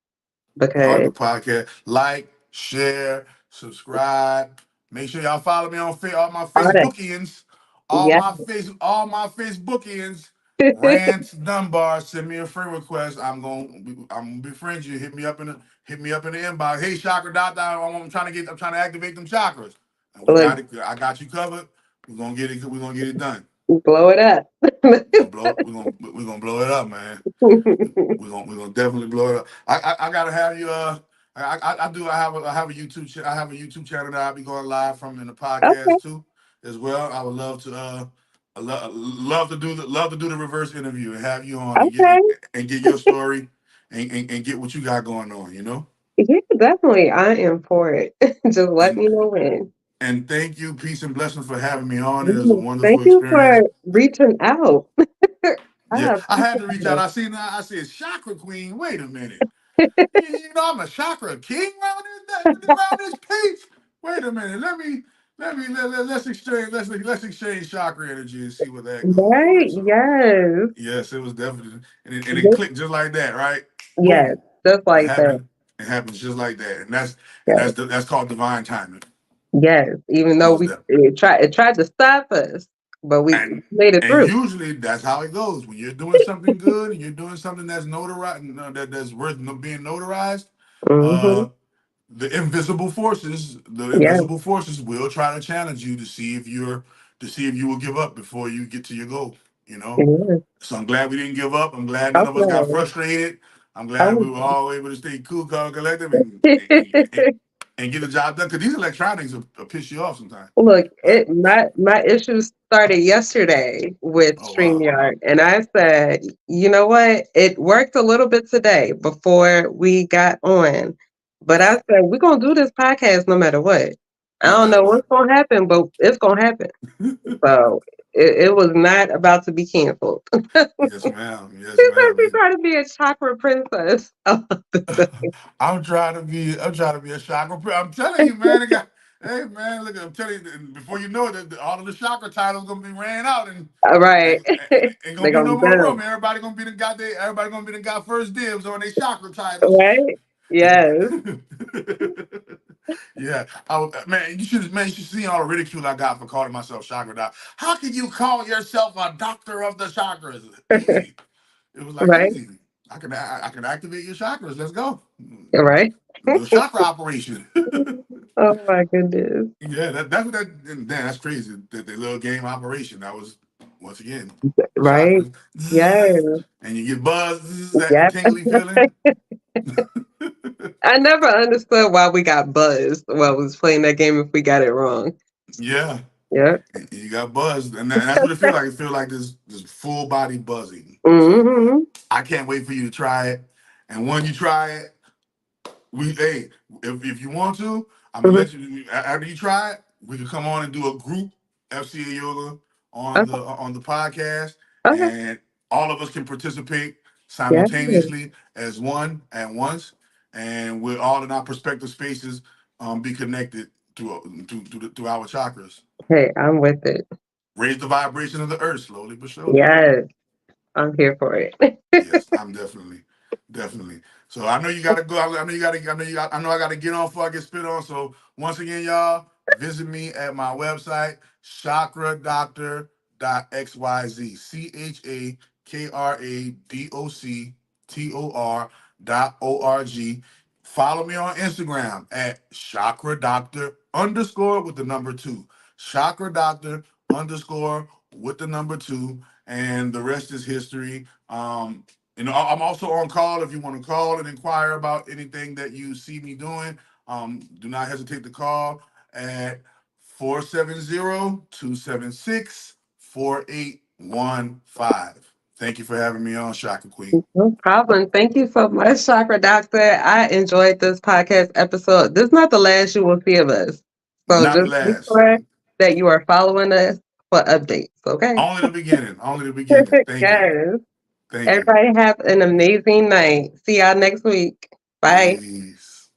Heart because the podcast. Like, share, subscribe. Make sure y'all follow me on all my all that. Facebookians. Yeah. All my Facebookians. Rance Dunbar. Send me a friend request. I'm gonna befriend you. Hit me up in the inbox. Hey, chakra dot dot. I'm trying to activate them chakras. And we Look, got it. I got you covered. We're gonna get it. We're gonna get it done. blow it up. We're gonna blow it up, man. We're gonna definitely blow it up. I gotta have you. I have a YouTube channel that I'll be going live from in the Okay. podcast too, as well. I would love to. Love to do the reverse interview and have you on and Okay. get your story and get what you got going on. Yeah, definitely. I am for it. Just let And me know when. and thank you, peace and blessings for having me on. It is a Mm, thank wonderful you experience. for reaching out. Yeah, I I had to appreciate reach out. I said, Chakra Queen. Wait a minute. it. I'm a chakra king around this piece. Wait a minute. Let's exchange chakra energy and see where that goes. Right? So Yes. yes, it was definitely and it This- clicked just like that, right? Yes. Boom. Just It like that. happened. It happens just like that, and that's and Yes. that's called divine timing. Yes. Even though Most definitely. it tried to stop us, but we And made it and through. usually that's how it goes. When you're doing something good and you're doing something that's notarized, that's worth being notarized, Hmm. uh, the Yes. invisible forces will try to challenge you to see if you will give up before you get to your goal. You know. Yes. So I'm glad we didn't give up. I'm glad none of us got Okay. frustrated. I'm glad we Oh. were all able to stay cool, calm, collective, and get the job done. Because these electronics will piss you off sometimes. Look, Like, my issues started yesterday with oh wow, StreamYard, and I said, you know what? It worked a little bit today before we got on, but I right, said we're gonna do this podcast no matter what. I no don't matter know what. what's gonna happen, but it's gonna happen. So. It was not about to be canceled. Yes, ma'am. She Yes, said she ma'am. tried to be a chakra princess. I'm trying to be a chakra. I'm telling you, man. Hey, man, look, I'm telling you. Before you know it, all of the chakra titles gonna be ran out, and Right. ain't gonna They're be gonna no be more room. done. Everybody gonna be the got first dibs on their chakra titles. Right? Yes. Yeah, man, you should see all the ridicule I got for calling myself chakra doc. How can you call yourself a doctor of the chakras? Easy. It was like Right. easy. I can activate your chakras. Let's go. Right. A little chakra operation. Oh my goodness. Yeah, that's what that. And damn, that's crazy. That little game operation. That was once again the Right. chakras, Yes. and you get buzz, that Yep. tingly feeling. I never understood why we got buzzed while we was playing that game if we got it wrong. Yeah, Yep. and you got buzzed, and that's what it feels like. It feels like this full body buzzing. So Hmm. I can't wait for you to try it. And when you try it, hey, if you want to, I'm gonna Hmm. let you. After you try it, we can come on and do a group FCA yoga Okay. on the podcast, Okay. and all of us can participate Yeah. simultaneously as one at once, and with all in our prospective spaces, be connected to our chakras. Hey, I'm with it. Raise the vibration of the earth slowly but surely. Yes. I'm here for it. Yes, I'm definitely. So I know you gotta go. I know you gotta. I know I gotta get on before I get spit on. So once again, y'all, visit me at my website, chakradoctor.xyz. CHAKRADOCTOR.org. Follow me on Instagram at chakra doctor underscore with the number two. Chakra doctor underscore with the number two, and the rest is history. I'm also on call if you want to call and inquire about anything that you see me doing. Do not hesitate to call at 470-276-4815. Thank you for having me on, Shaka Queen. No problem. Thank you so much, Chakra Doctor. I enjoyed this podcast episode. This is not the last you will see of us. So Not the just make last. sure that you are following us for updates, okay? Only the beginning. Only the beginning. Thank you. Yes. Thank you. Everybody have an amazing night. See y'all next week. Bye. Peace.